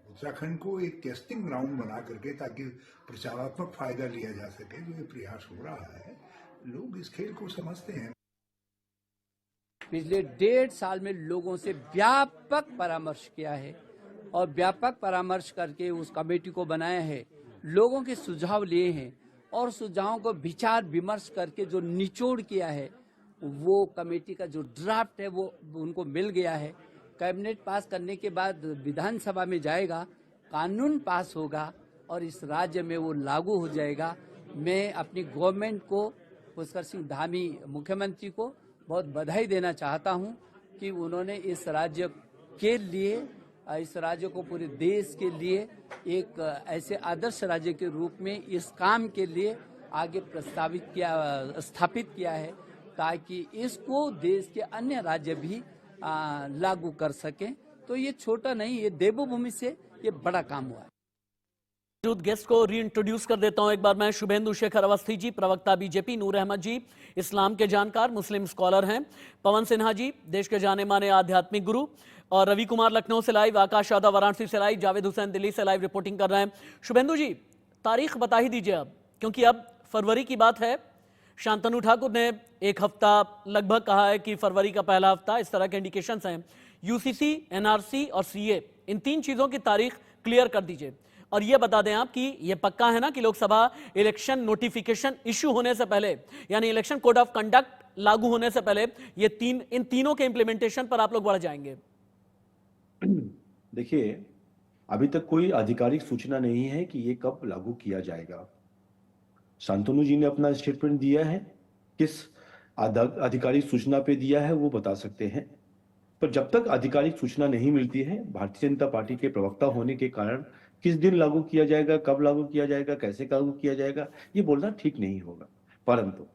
उत्तराखंड को एक टेस्टिंग ग्राउंड बना करके ताकि प्रचारात्मक फायदा लिया जा सके, जो ये प्रयास हो रहा है, लोग इस खेल को समझते हैं। पिछले 1.5 साल में लोगों से व्यापक परामर्श किया है और व्यापक परामर्श करके उस कमेटी को बनाया है, लोगों के सुझाव लिए हैं और सुझावों को विचार विमर्श करके जो निचोड़ किया है, वो कमेटी का जो ड्राफ्ट है वो उनको मिल गया है। कैबिनेट पास करने के बाद विधानसभा में जाएगा, कानून पास होगा और इस राज्य में वो लागू हो जाएगा। मैं अपनी गवर्नमेंट को, पुष्कर सिंह धामी मुख्यमंत्री को बहुत बधाई देना चाहता हूं कि उन्होंने इस राज्य के लिए, इस राज्य को पूरे देश के लिए एक ऐसे आदर्श राज्य के रूप में इस काम के लिए आगे स्थापित किया है, ताकि इसको देश के अन्य राज्य भी लागू कर सकें। तो ये छोटा नहीं, ये देवभूमि से ये बड़ा काम हुआ है। गेस्ट को रीइंट्रोड्यूस कर देता हूं एक बार मैं। शुभेंदु शेखर अवस्थी जी, प्रवक्ता बीजेपी। नूर अहमद जी, इस्लाम के जानकार, मुस्लिम स्कॉलर हैं। पवन सिन्हा जी, देश के जाने माने आध्यात्मिक गुरु। और रवि कुमार लखनऊ से लाइव, आकाश यादव वाराणसी से लाइव, जावेद हुसैन दिल्ली से लाइव रिपोर्टिंग कर रहे हैं। शुभेंदु जी, तारीख बता ही दीजिए अब, क्योंकि अब फरवरी की बात है। शांतनु ठाकुर ने एक हफ्ता लगभग कहा है कि फरवरी का पहला हफ्ता, इस तरह के इंडिकेशंस हैं। यूसीसी, एनआरसी और सीए, इन 3 चीजों की तारीख क्लियर कर दीजिए। और ये बता दें आप कि ये पक्का है ना कि लोकसभा इलेक्शन नोटिफिकेशन इश्यू होने से पहले, यानी इलेक्शन कोड ऑफ कंडक्ट लागू होने से पहले, इन तीनों के इंप्लीमेंटेशन पर आप लोग बढ़ जाएंगे? देखिए, अभी तक कोई आधिकारिक सूचना नहीं है कि ये कब लागू किया जाएगा। शांतनु जी ने अपना स्टेटमेंट दिया है, किस आधिकारिक सूचना पे दिया है वो बता सकते हैं, पर जब तक आधिकारिक सूचना नहीं मिलती है, भारतीय जनता पार्टी के प्रवक्ता होने के कारण किस दिन लागू किया जाएगा, कब लागू किया जाएगा, कैसे लागू किया जाएगा, ये बोलना ठीक नहीं होगा। परंतु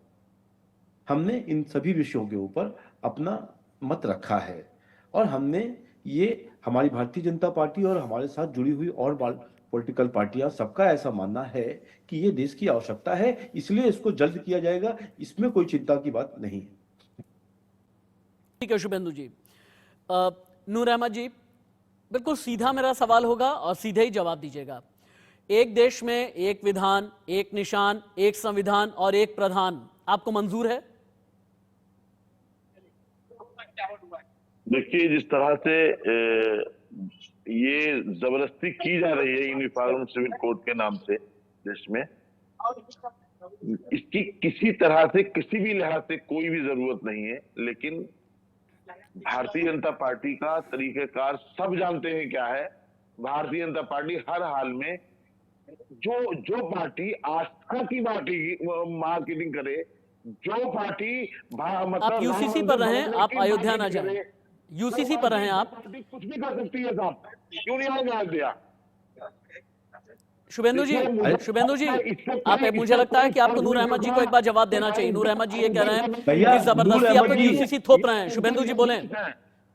हमने इन सभी विषयों के ऊपर अपना मत रखा है और हमने ये, हमारी भारतीय जनता पार्टी और हमारे साथ जुड़ी हुई और पॉलिटिकल पार्टियां, सबका ऐसा मानना है कि ये देश की आवश्यकता है, इसलिए इसको जल्द किया जाएगा, इसमें कोई चिंता की बात नहीं है। ठीक है शुभेंदु जी। नूर अहमद जी, बिल्कुल सीधा मेरा सवाल होगा और सीधे ही जवाब दीजिएगा। एक देश में एक विधान, एक निशान, एक संविधान और एक प्रधान, आपको मंजूर है? देखिए, जिस तरह से ये जबरदस्ती की जा रही है यूनिफॉर्म सिविल कोड के नाम से देश में, इसकी किसी तरह से, किसी भी लिहाज से कोई भी जरूरत नहीं है। लेकिन भारतीय जनता पार्टी का तरीकेकार सब जानते हैं क्या है। भारतीय जनता पार्टी हर हाल में जो पार्टी आस्था की मार्केटिंग करे, जो पार्टी मतलब आप यूसीसी पर रहें, आप अयोध्या ना जाएं। यूसीसी पर रहें आप। कुछ भी कर सकती है साहब, क्यों नहीं आने दिया? शुभेंदु जी, आप, मुझे लगता है कि आपको नूर अहमद जी को एक बार जवाब देना चाहिए। नूर अहमद जी ये कह रहे हैं कि जबरदस्ती आप यूसीसी थोप रहे हैं। शुभेंदु जी बोलें।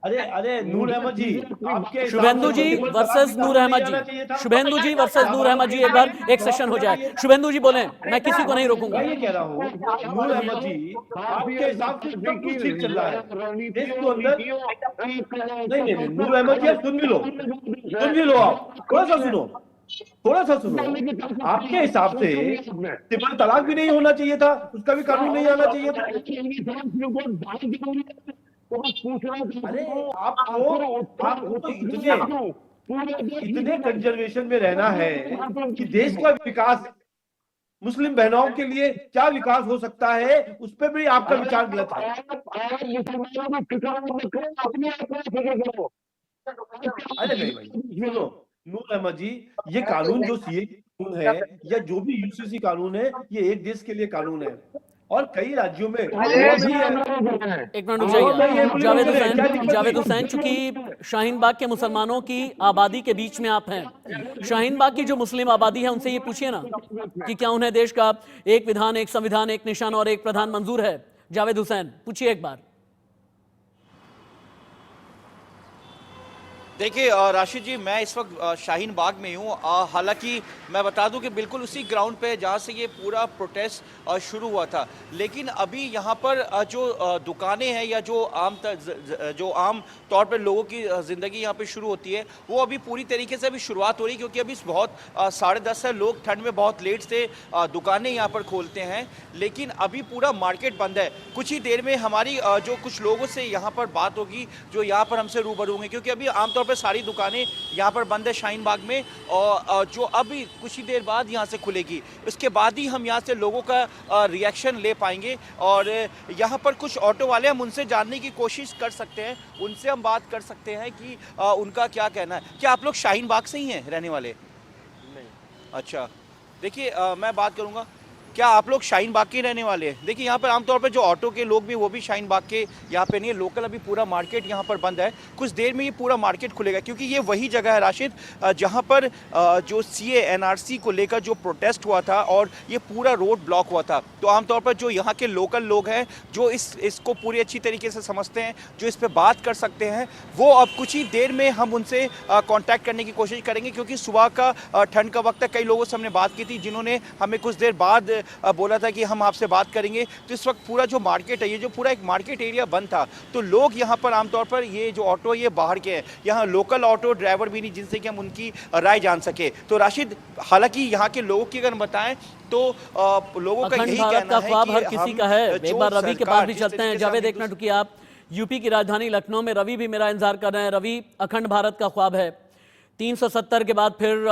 अरे नूर अहमद जी, आपके शुभेंदु जी वर्सेस नूर अहमद जी, शुभेंदु जी वर्सेस नूर अहमद जी, एक बार एक सेशन हो जाए। शुभेंदु जी बोलें, मैं किसी को नहीं रोकूंगा। ये कह रहा हूँ नूर अहमद जी, आपके हिसाब से सब कुछ ठीक चल रहा है इसको अंदर। नहीं, नूर अहमद जी सुन भी लो आप, थोड़ा सा सुनो। आपके हिसाब से ट्रिपल तलाक भी नहीं होना चाहिए था, उसका भी कानून नहीं आना चाहिए था। अरे आपको इतने कंजर्वेशन में रहना है कि देश का विकास, मुस्लिम बहनों के लिए क्या विकास हो सकता है, उस पर भी आपका विचार गलत है। अरे नहीं भाई, सुनो नूर अहमद जी, ये कानून जो सीए कानून है या जो भी यूसीसी कानून है, ये एक देश के लिए कानून है और कई राज्यों में। एक मिनट रुक जाइए जावेद हुसैन, चूंकि शाहीन बाग के मुसलमानों की आबादी के बीच में आप हैं, शाहीन बाग की जो मुस्लिम आबादी है उनसे ये पूछिए ना कि क्या उन्हें देश का एक विधान, एक संविधान, एक निशान और एक प्रधान मंजूर है? जावेद हुसैन पूछिए एक बार। देखिए राशिद जी, मैं इस वक्त शाहीन बाग में हूँ। हालांकि मैं बता दूं कि बिल्कुल उसी ग्राउंड पे जहाँ से ये पूरा प्रोटेस्ट शुरू हुआ था, लेकिन अभी यहाँ पर जो दुकानें हैं या जो आम तौर पर लोगों की ज़िंदगी यहाँ पे शुरू होती है, वो अभी पूरी तरीके से अभी शुरुआत हो रही है, क्योंकि अभी बहुत 10:30 है, लोग ठंड में बहुत लेट से दुकानें यहाँ पर खोलते हैं, लेकिन अभी पूरा मार्केट बंद है। कुछ ही देर में हमारी जो कुछ लोगों से यहाँ पर बात होगी जो यहाँ पर हमसे रूबरू होंगे, क्योंकि अभी आमतौर पर सारी दुकानें यहाँ पर बंद है शाहीन बाग में, और जो अभी कुछ ही देर बाद यहाँ से खुलेगी, उसके बाद ही हम यहाँ से लोगों का रिएक्शन ले पाएंगे। और यहाँ पर कुछ ऑटो वाले, हम उनसे जानने की कोशिश कर सकते हैं, उनसे हम बात कर सकते हैं कि उनका क्या कहना है। क्या आप लोग शाहीन बाग से ही हैं रहने वाले? नहीं। अच्छा, देखिए मैं बात करूँगा, क्या आप लोग शाहीन बाग के रहने वाले हैं? देखिए यहाँ पर आमतौर पर जो ऑटो के लोग भी, वो भी शाहीन बाग के यहाँ पे नहीं है। लोकल अभी पूरा मार्केट यहाँ पर बंद है। कुछ देर में ये पूरा मार्केट खुलेगा, क्योंकि ये वही जगह है राशिद जहाँ पर जो CA NRC को लेकर जो प्रोटेस्ट हुआ था और ये पूरा रोड ब्लॉक हुआ था। तो आमतौर पर जो यहाँ के लोकल लोग हैं, जो इसको पूरी अच्छी तरीके से समझते हैं, जो इस पर बात कर सकते हैं, वो अब कुछ ही देर में हम उनसे कॉन्टैक्ट करने की कोशिश करेंगे, क्योंकि सुबह का ठंड का वक्त है। कई लोगों से हमने बात की थी जिन्होंने हमें कुछ देर बाद बोला था कि हम आपसे बात करेंगे। तो इस वक्त पूरा जो मार्केट है, ये जो पूरा एक मार्केट एरिया बंद था, तो लोग यहाँ पर आमतौर पर ये जो ऑटो ये बाहर के हैं, यहाँ लोकल ऑटो ड्राइवर भी नहीं जिनसे कि हम उनकी राय जान सके। तो राशिद, हालांकि यहाँ के लोगों की अगर बताएं तो लोगों का यही कहना है कि हर किसी का है। एक बार रवि के पास भी चलते हैं। जावेद, एक मिनट रुकिए आप। यूपी की राजधानी लखनऊ में रवि भी मेरा इंतजार कर रहे हैं। रवि, अखंड भारत का ख्वाब है, 370 के बाद फिर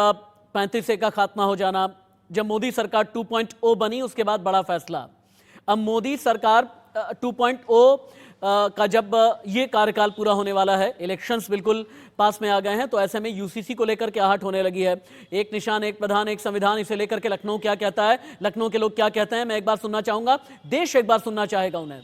35A का खात्मा हो जाना। जब मोदी सरकार 2.0 बनी, उसके बाद बड़ा फैसला। अब मोदी सरकार 2.0 का जब ये कार्यकाल पूरा होने वाला है, इलेक्शंस बिल्कुल पास में आ गए हैं, तो ऐसे में UCC को लेकर के आहट होने लगी है। एक निशान, एक प्रधान, एक संविधान, इसे लेकर के लखनऊ क्या कहता है, लखनऊ के लोग क्या कहते हैं, मैं एक बार सुनना चाहूंगा, देश एक बार सुनना चाहेगा उन्हें।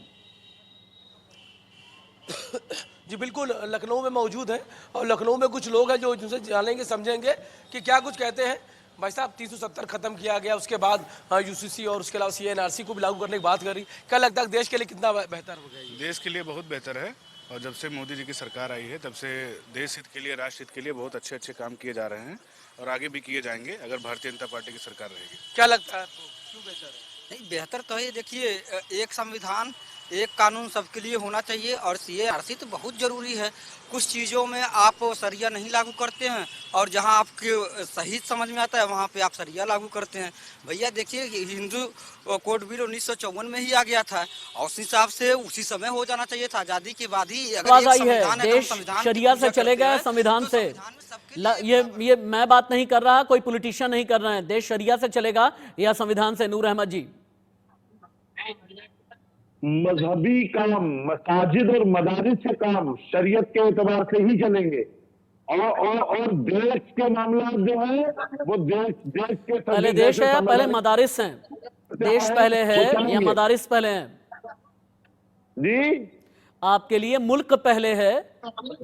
जी बिल्कुल, लखनऊ में मौजूद है और लखनऊ में कुछ लोग हैं जो जिनसे जानेंगे, समझेंगे कि क्या कुछ कहते हैं। भाई साहब, 370 खत्म किया गया, उसके बाद UCC और उसके अलावा CA NRC को भी लागू करने की बात करी। क्या लगता है देश के लिए कितना बेहतर हो गया? देश के लिए बहुत बेहतर है, और जब से मोदी जी की सरकार आई है तब से देश हित के लिए, राष्ट्र हित के लिए बहुत अच्छे अच्छे काम किए जा रहे हैं, और आगे भी किए जाएंगे अगर भारतीय जनता पार्टी की सरकार रहेगी। क्या लगता है आपको, क्यों बेहतर है? नहीं, बेहतर तो है। देखिए, एक संविधान, एक कानून सबके लिए होना चाहिए, और CA NRC तो बहुत जरूरी है। कुछ चीज़ों में आप सरिया नहीं लागू करते हैं, और जहां आपके सही समझ में आता है वहां पे आप सरिया लागू करते हैं। भैया देखिए, हिंदू कोड बिल 1954 में ही आ गया था, और उस हिसाब से उसी समय हो जाना चाहिए था, आजादी के बाद ही। आवाज आई है, देश शरिया से चलेगा, संविधान से। ये मैं बात नहीं कर रहा, कोई पॉलिटिशियन नहीं कर रहे हैं। देश शरिया से चलेगा या संविधान से? नूर अहमद जी, मजहबी काम, मसाजिद और मदारिस के काम शरीयत के एतबार से ही चलेंगे, और देश के मामला जो है वो देश के पहले देश है, पहले मदारिस हैं? देश पहले है या मदारिस पहले हैं? जी, आपके लिए मुल्क पहले है,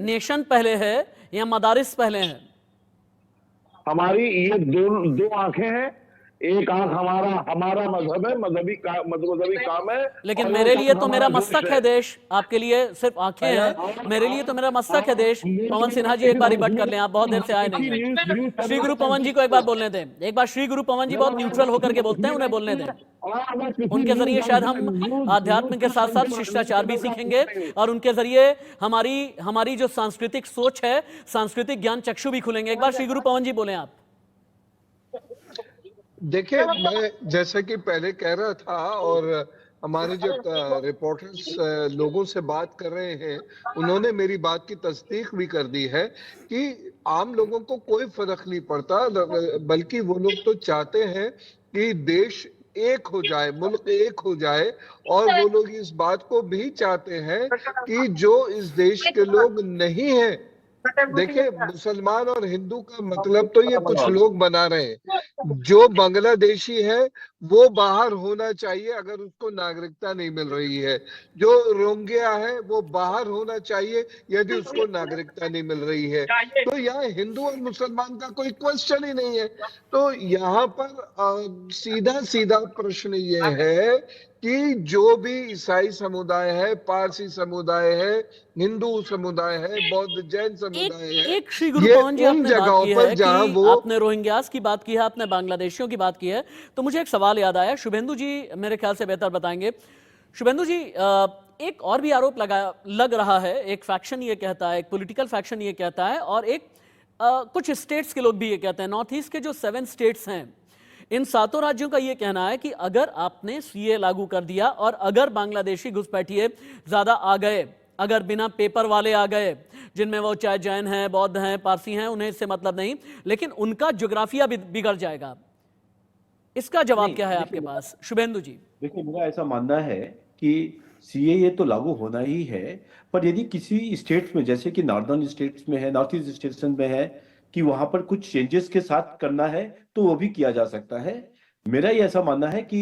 नेशन पहले है, या मदारिस पहले हैं? हमारी ये दो आंखें हैं। एक आंख हमारा मजहब है, मजहबी काम है। लेकिन मेरे लिए तो मेरा मस्तक है देश, आपके लिए सिर्फ आंखें हैं। मेरे लिए तो मेरा मस्तक है देश। पवन सिन्हा जी, एक बार रिबट कर लें, आप बहुत देर से आए नहीं हैं। श्री गुरु पवन जी को एक बार बोलने दें। एक बार श्री गुरु पवन जी बहुत न्यूट्रल होकर के बोलते हैं, उन्हें बोलने दें। उनके जरिए शायद हम आध्यात्म के साथ साथ शिष्टाचार भी सीखेंगे, और उनके जरिए हमारी जो सांस्कृतिक सोच है, सांस्कृतिक ज्ञान चक्षु भी खुलेंगे। एक बार श्री गुरु पवन जी बोले आप। देखिए, मैं जैसे कि पहले कह रहा था, और हमारे जो रिपोर्टर्स लोगों से बात कर रहे हैं, उन्होंने मेरी बात की तस्दीक भी कर दी है कि आम लोगों को कोई फर्क नहीं पड़ता, बल्कि वो लोग तो चाहते हैं कि देश एक हो जाए, मुल्क एक हो जाए, और वो लोग इस बात को भी चाहते हैं कि जो इस देश के लोग नहीं हैं, देखिए, मुसलमान और हिंदू का मतलब तो ये कुछ लोग बना रहे हैं। जो बांग्लादेशी है वो बाहर होना चाहिए अगर उसको नागरिकता नहीं मिल रही है। जो रोहिंग्या है वो बाहर होना चाहिए यदि उसको नागरिकता नहीं मिल रही है। तो यहाँ हिंदू और मुसलमान का कोई क्वेश्चन ही नहीं है। तो यहाँ पर सीधा सीधा प्रश्न ये है कि जो भी ईसाई समुदाय है, पारसी समुदाय है, हिंदू समुदाय है, बौद्ध जैन समुदाय है, एक श्री गुरु ये पवन जी उन आपने बात जगहों की पर है जहां कि वो आपने रोहिंग्यास की बात की है, आपने बांग्लादेशियों की बात की है, तो मुझे एक सवाल याद आया। शुभेंदु जी मेरे ख्याल से बेहतर बताएंगे। शुभेंदु जी, एक और भी आरोप लग रहा है, एक फैक्शन ये कहता है, एक पॉलिटिकल फैक्शन ये कहता है, और एक कुछ स्टेट्स के लोग भी ये कहते हैं, नॉर्थ ईस्ट के जो 7 स्टेट्स हैं, इन 7 राज्यों का ये कहना है कि अगर आपने सीए लागू कर दिया और अगर बांग्लादेशी घुसपैठिए ज्यादा आ गए, अगर बिना पेपर वाले आ गए, जिनमें वो चाहे जैन हैं, बौद्ध हैं, पारसी हैं, उन्हें इससे मतलब नहीं, लेकिन उनका ज्योग्राफिया भी बिगड़ जाएगा। इसका जवाब क्या है आपके पास, शुभेंदु जी? देखिए, मेरा ऐसा मानना है कि सीएए तो लागू होना ही है, पर यदि किसी स्टेट्स में, जैसे कि नॉर्दर्न स्टेट्स में है, नॉर्थ ईस्ट स्टेट्स में है, कि वहां पर कुछ चेंजेस के साथ करना है तो वो भी किया जा सकता है। मेरा ये ऐसा मानना है कि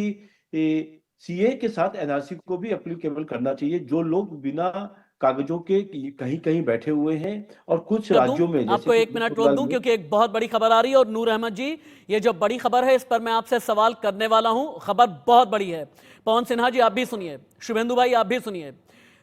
सीए के साथ एनआरसी को भी एप्लीकेबल करना चाहिए। जो लोग बिना कागजों के कहीं कहीं बैठे हुए हैं, और कुछ राज्यों में, आपको 1 मिनट रोक दूं क्योंकि एक बहुत बड़ी खबर आ रही है। और नूर अहमद जी, ये जो बड़ी खबर है इस पर मैं आपसे सवाल करने वाला हूं। खबर बहुत बड़ी है। पवन सिन्हा जी आप भी सुनिए, शुभेंदु भाई आप भी सुनिए।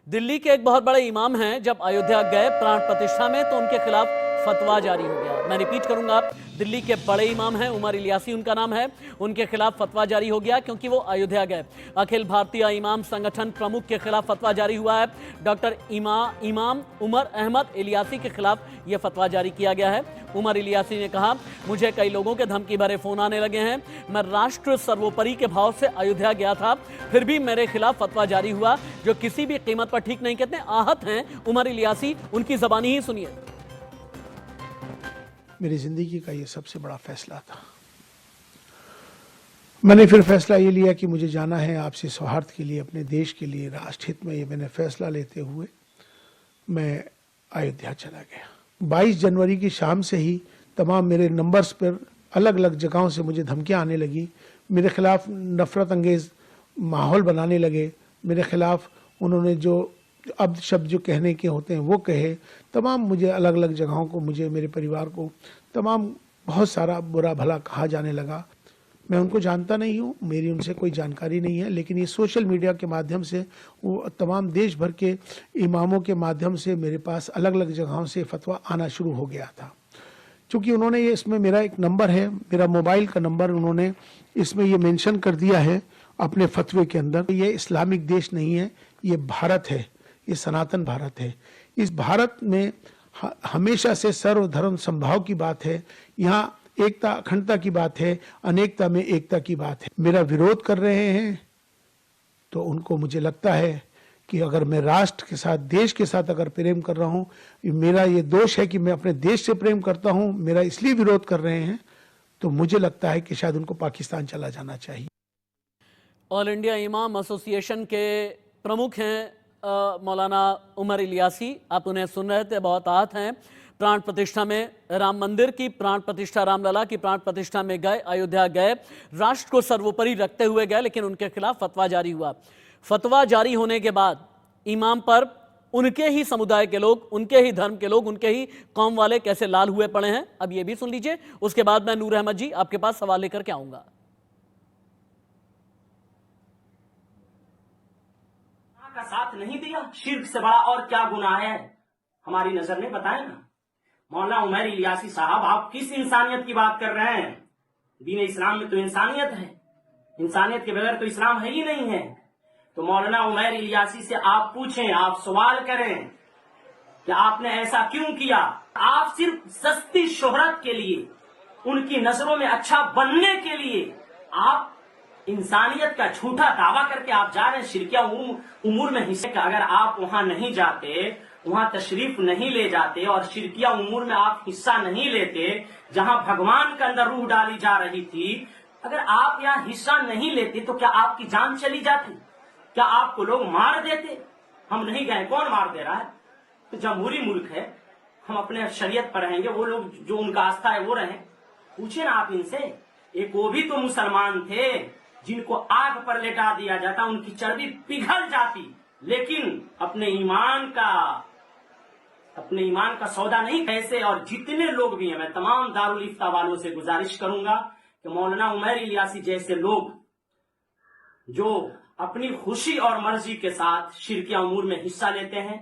दिल्ली के एक बहुत बड़े इमाम हैं, जब अयोध्या गए प्राण प्रतिष्ठा में तो उनके खिलाफ फतवा जारी हो गया। मैं रिपीट करूंगा, दिल्ली के बड़े इमाम हैं, उमर इलियासी उनका नाम है, उनके खिलाफ फतवा जारी हो गया क्योंकि वो अयोध्या गए। अखिल भारतीय इमाम संगठन प्रमुख के खिलाफ फतवा जारी हुआ है। डॉक्टर इमाम उमर अहमद इलियासी के खिलाफ यह फतवा जारी किया गया है। उमर इलियासी ने कहा, मुझे कई लोगों के धमकी भरे फोन आने लगे हैं, मैं राष्ट्र सर्वोपरि के भाव से अयोध्या गया था, फिर भी मेरे खिलाफ फतवा जारी हुआ जो किसी भी कीमत पर ठीक नहीं। कहते आहत हैं उमर इलियासी, उनकी जबानी ही सुनिए। मेरी ज़िंदगी का ये सबसे बड़ा फैसला था। मैंने फिर फैसला ये लिया कि मुझे जाना है आपसी सौहार्द के लिए, अपने देश के लिए, राष्ट्रहित में। ये मैंने फैसला लेते हुए मैं अयोध्या चला गया। 22 जनवरी की शाम से ही तमाम मेरे नंबर्स पर अलग अलग जगहों से मुझे धमकियां आने लगी। मेरे खिलाफ नफरत अंगेज माहौल बनाने लगे। मेरे खिलाफ उन्होंने जो अब शब्द जो कहने के होते हैं वो कहे। तमाम मुझे अलग अलग जगहों को, मुझे, मेरे परिवार को तमाम बहुत सारा बुरा भला कहा जाने लगा। मैं उनको जानता नहीं हूँ, मेरी उनसे कोई जानकारी नहीं है, लेकिन ये सोशल मीडिया के माध्यम से, वो तमाम देश भर के इमामों के माध्यम से मेरे पास अलग अलग जगहों से फतवा आना शुरू हो गया था। क्योंकि उन्होंने ये, इसमें मेरा एक नंबर है, मेरा मोबाइल का नंबर उन्होंने इसमें ये मेंशन कर दिया है अपने फतवे के अंदर। ये इस्लामिक देश नहीं है, ये भारत है, ये सनातन भारत है। इस भारत में हमेशा से सर्वधर्म संभाव की बात है। यहाँ एकता अखंडता की बात है, अनेकता में एकता की बात है। मेरा विरोध कर रहे हैं तो उनको, मुझे लगता है कि अगर मैं राष्ट्र के साथ, देश के साथ अगर प्रेम कर रहा हूँ, मेरा ये दोष है कि मैं अपने देश से प्रेम करता हूँ, मेरा इसलिए विरोध कर रहे हैं, तो मुझे लगता है कि शायद उनको पाकिस्तान चला जाना चाहिए। ऑल इंडिया इमाम एसोसिएशन के प्रमुख हैं मौलाना उमर इलियासी, आप उन्हें सुन रहे थे, बहुत आहत हैं। प्राण प्रतिष्ठा में, राम मंदिर की प्राण प्रतिष्ठा, रामलला की प्राण प्रतिष्ठा में गए, अयोध्या गए, राष्ट्र को सर्वोपरि रखते हुए गए, लेकिन उनके खिलाफ फतवा जारी हुआ। फतवा जारी होने के बाद इमाम पर उनके ही समुदाय के लोग, उनके ही धर्म के लोग, उनके ही कौम वाले कैसे लाल हुए पड़े हैं, अब ये भी सुन लीजिए। उसके बाद मैं नूर अहमद जी आपके पास सवाल लेकर के आऊंगा। का साथ नहीं दिया, शिर्क से बड़ा और क्या गुनाह है हमारी नजर में, बताएं ना। मौलाना उमर इलियासी साहब, आप किस इंसानियत की बात कर रहे हैं? दीन इस्लाम में तो इंसानियत है, इंसानियत के बगैर तो इस्लाम है ही नहीं है। तो मौलाना उमर इलियासी से आप पूछें, आप सवाल करें कि आपने ऐसा क्यों किया? आप सिर्फ सस्ती शोहरत के लिए, उनकी नजरों में अच्छा बनने के लिए आप इंसानियत का झूठा दावा करके आप जा रहे हैं शिरकिया उमूर में हिस्से का। अगर आप वहां नहीं जाते, वहां तशरीफ नहीं ले जाते और शिरकिया उमूर में आप हिस्सा नहीं लेते, जहां भगवान के अंदर रूह डाली जा रही थी, अगर आप यहाँ हिस्सा नहीं लेते तो क्या आपकी जान चली जाती? क्या आपको लोग मार देते? हम नहीं गए, कौन मार दे रहा है? तो जमहूरी मुल्क है, हम अपने शरीयत पर रहेंगे, वो लोग जो उनका आस्था है वो रहें। पूछे ना आप इनसे, एक वो भी तो मुसलमान थे, जिनको आग पर लेटा दिया जाता, उनकी चर्बी पिघल जाती, लेकिन अपने ईमान का सौदा नहीं। ऐसे और जितने लोग भी हैं, मैं तमाम दारुल इफ्ता वालों से गुजारिश करूंगा कि मौलाना उमर इलियासी जैसे लोग जो अपनी खुशी और मर्जी के साथ शिरकिया उमूर में हिस्सा लेते हैं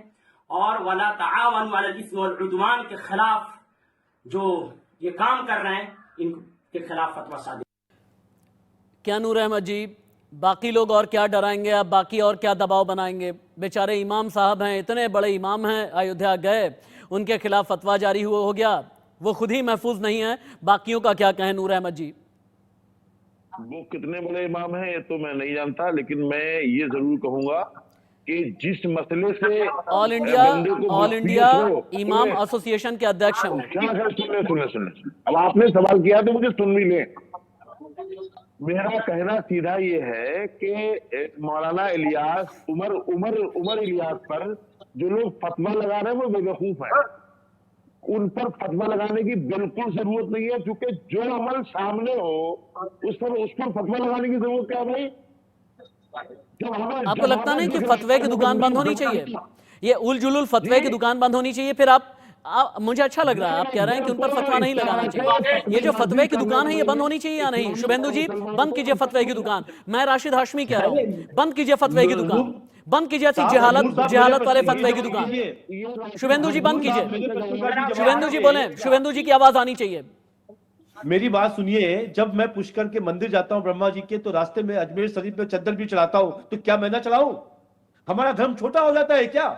और वला ताआवनु अलल इस्म वल उद्वान के खिलाफ जो ये काम कर रहे हैं, इनके खिलाफ फतवा सादिर। क्या नूर अहमद जी, बाकी लोग और क्या डराएंगे, अब बाकी और क्या दबाव बनाएंगे? बेचारे इमाम साहब हैं, इतने बड़े इमाम हैं, अयोध्या गए, उनके खिलाफ फतवा जारी हो गया, वो खुद ही महफूज नहीं है, बाकियों का क्या कहें नूर अहमद जी? वो कितने बड़े इमाम हैं ये तो मैं नहीं जानता, लेकिन मैं ये जरूर कहूंगा कि जिस मसले से ऑल इंडिया इमाम एसोसिएशन के अध्यक्ष हैं। सुने अब आपने सवाल किया तो मुझे सुन भी ले। मेरा कहना सीधा ये है कि मौलाना इलियास उमर इलियास पर जो लोग फतवा लगा रहे हैं वो बेवकूफ है। उन पर फतवा लगाने की बिल्कुल जरूरत नहीं है, क्योंकि जो अमल सामने हो उस पर फतवा लगाने की जरूरत क्या भाई? आपको लगता नहीं कि फतवे की दुकान बंद होनी चाहिए? ये उल जुलुल फतवे की दुकान बंद होनी चाहिए। फिर आप मुझे अच्छा लग रहा है आप कह रहे हैं कि उन पर फतवा नहीं लगाना चाहिए। ये जो फतवे की दुकान है ये बंद होनी चाहिए या नहीं? शुभेंदु जी, बंद कीजिए फतवे की दुकान। मैं राशिद हाशमी कह रहा हूँ, बंद कीजिए फतवे की दुकान, बंद कीजिए ऐसी जहालत वाले फतवे की दुकान। शुभेंदु जी बंद कीजिए। शुभेंदु जी बोले, शुभेंदु जी की आवाज आनी चाहिए। मेरी बात सुनिए, जब मैं पुष्कर के मंदिर जाता हूँ ब्रह्मा जी के, तो रास्ते में अजमेर शरीफ में चद्दर भी चढ़ाता हूँ, तो क्या मैं ना चढ़ाऊं? हमारा धर्म छोटा हो जाता है क्या?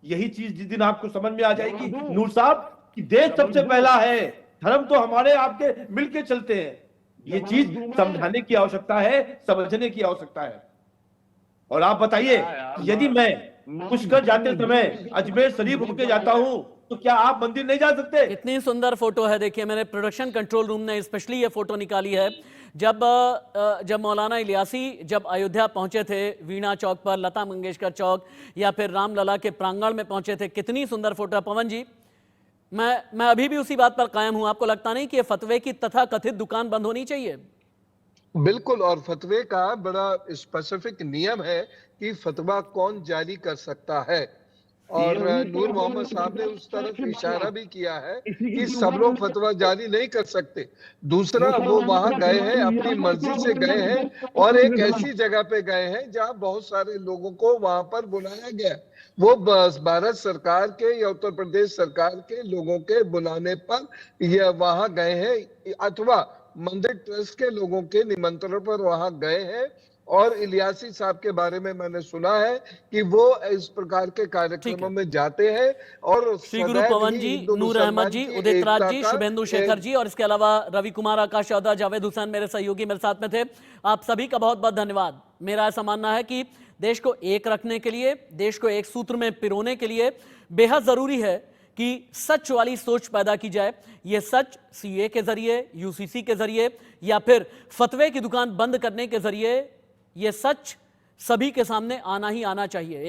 यही चीज जिस दिन आपको समझ में आ जाएगी नूर साहब कि देश सबसे पहला है, धर्म तो हमारे आपके मिलके चलते हैं, ये चीज समझाने की आवश्यकता है, समझने की आवश्यकता है। और आप बताइए, यदि मैं पुष्कर जाते समय अजमेर शरीफ होके जाता हूं तो क्या आप मंदिर नहीं जा सकते? इतनी सुंदर फोटो है, देखिए मेरे प्रोडक्शन कंट्रोल रूम ने स्पेशली ये फोटो निकाली है। जब मौलाना इलियासी जब अयोध्या पहुंचे थे, वीणा चौक पर, लता मंगेशकर चौक या फिर रामलला के प्रांगण में पहुंचे थे, कितनी सुंदर फोटो है। पवन जी, मैं अभी भी उसी बात पर कायम हूं। आपको लगता नहीं कि ये फतवे की तथाकथित दुकान बंद होनी चाहिए? बिल्कुल, और फतवे का बड़ा स्पेसिफिक नियम है कि फतवा कौन जारी कर सकता है, और नूर मोहम्मद साहब ने उस तरफ इशारा भी किया है कि सब लोग फतवा जारी नहीं कर सकते। दूसरा, वो वहां गए हैं, अपनी मर्जी से गए हैं और एक ऐसी जगह पे गए हैं जहां बहुत सारे लोगों को वहां पर बुलाया गया। वो भारत सरकार के या उत्तर प्रदेश सरकार के लोगों के बुलाने पर ये वहां गए हैं, अथवा मंदिर ट्रस्ट के लोगों के निमंत्रण पर वहां गए हैं। और इलियासी साहब के बारे में मैंने सुना है कि वो इस प्रकार के कार्यक्रमों में जाते हैं। और श्री गुरु पवन जी, नूर अहमद जी, उदित राज जी, शुभेंदु शेखर जी और इसके अलावा रवि कुमार, आकाश यादव, जावेद हुसैन मेरे सहयोगी मेरे साथ में थे। आप सभी का बहुत बहुत धन्यवाद। मेरा ऐसा मानना है कि देश को एक रखने के लिए, देश को एक सूत्र में पिरोने के लिए बेहद जरूरी है कि सच वाली सोच पैदा की जाए। ये सच सीए के जरिए, यूसीसी के जरिए या फिर फतवे की दुकान बंद करने के जरिए, ये सच सभी के सामने आना ही आना चाहिए।